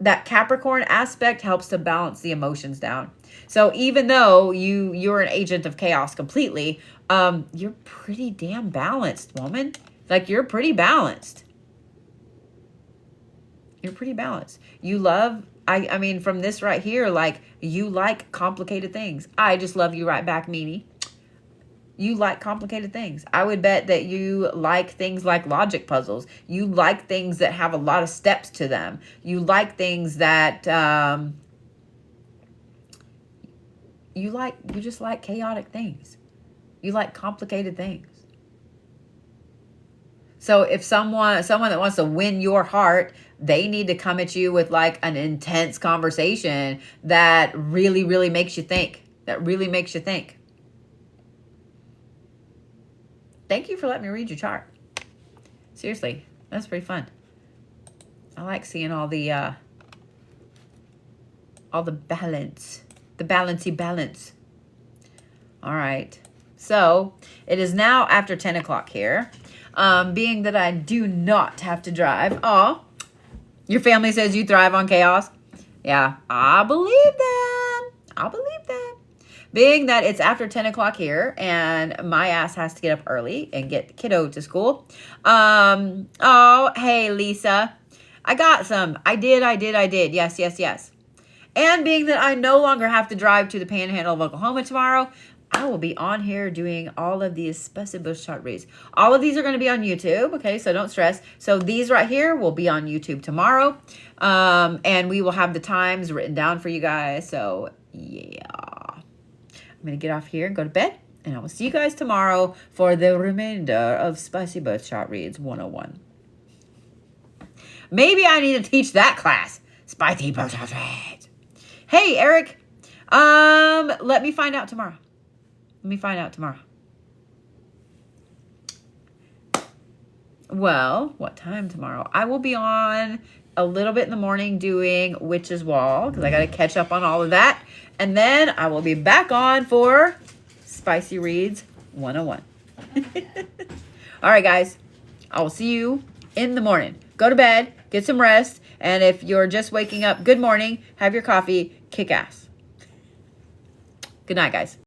that Capricorn aspect helps to balance the emotions down. So even though you're an agent of chaos completely, you're pretty damn balanced, woman. Like you're pretty balanced. You're pretty balanced. You love, I mean, from this right here, like you like complicated things. I just love you right back, Mimi. You like complicated things. I would bet that you like things like logic puzzles. You like things that have a lot of steps to them. You like things that you just like chaotic things. You like complicated things. So if someone that wants to win your heart, they need to come at you with like an intense conversation that really, really makes you think. That really makes you think. Thank you for letting me read your chart. Seriously, that's pretty fun. I like seeing all the balance, the balancey balance. All right. So it is now after 10 o'clock here. Being that I do not have to drive. Oh, your family says you thrive on chaos. Yeah, I believe that. I believe that. Being that it's after 10 o'clock here and my ass has to get up early and get the kiddo to school. Oh, hey, Lisa. I got some. I did. Yes. And being that I no longer have to drive to the Panhandle of Oklahoma tomorrow, I will be on here doing all of these special short reads. All of these are going to be on YouTube, okay? So don't stress. So these right here will be on YouTube tomorrow. And we will have the times written down for you guys. So, yeah. I'm going to get off here and go to bed. And I will see you guys tomorrow for the remainder of Spicy Bird Short Reads 101. Maybe I need to teach that class. Spicy Bird Short Reads. Hey, Eric. Let me find out tomorrow. Well, what time tomorrow? I will be on a little bit in the morning doing Witch's Wall because I got to catch up on all of that. And then I will be back on for Spicy Reads 101. All right, guys. I will see you in the morning. Go to bed. Get some rest. And if you're just waking up, good morning. Have your coffee. Kick ass. Good night, guys.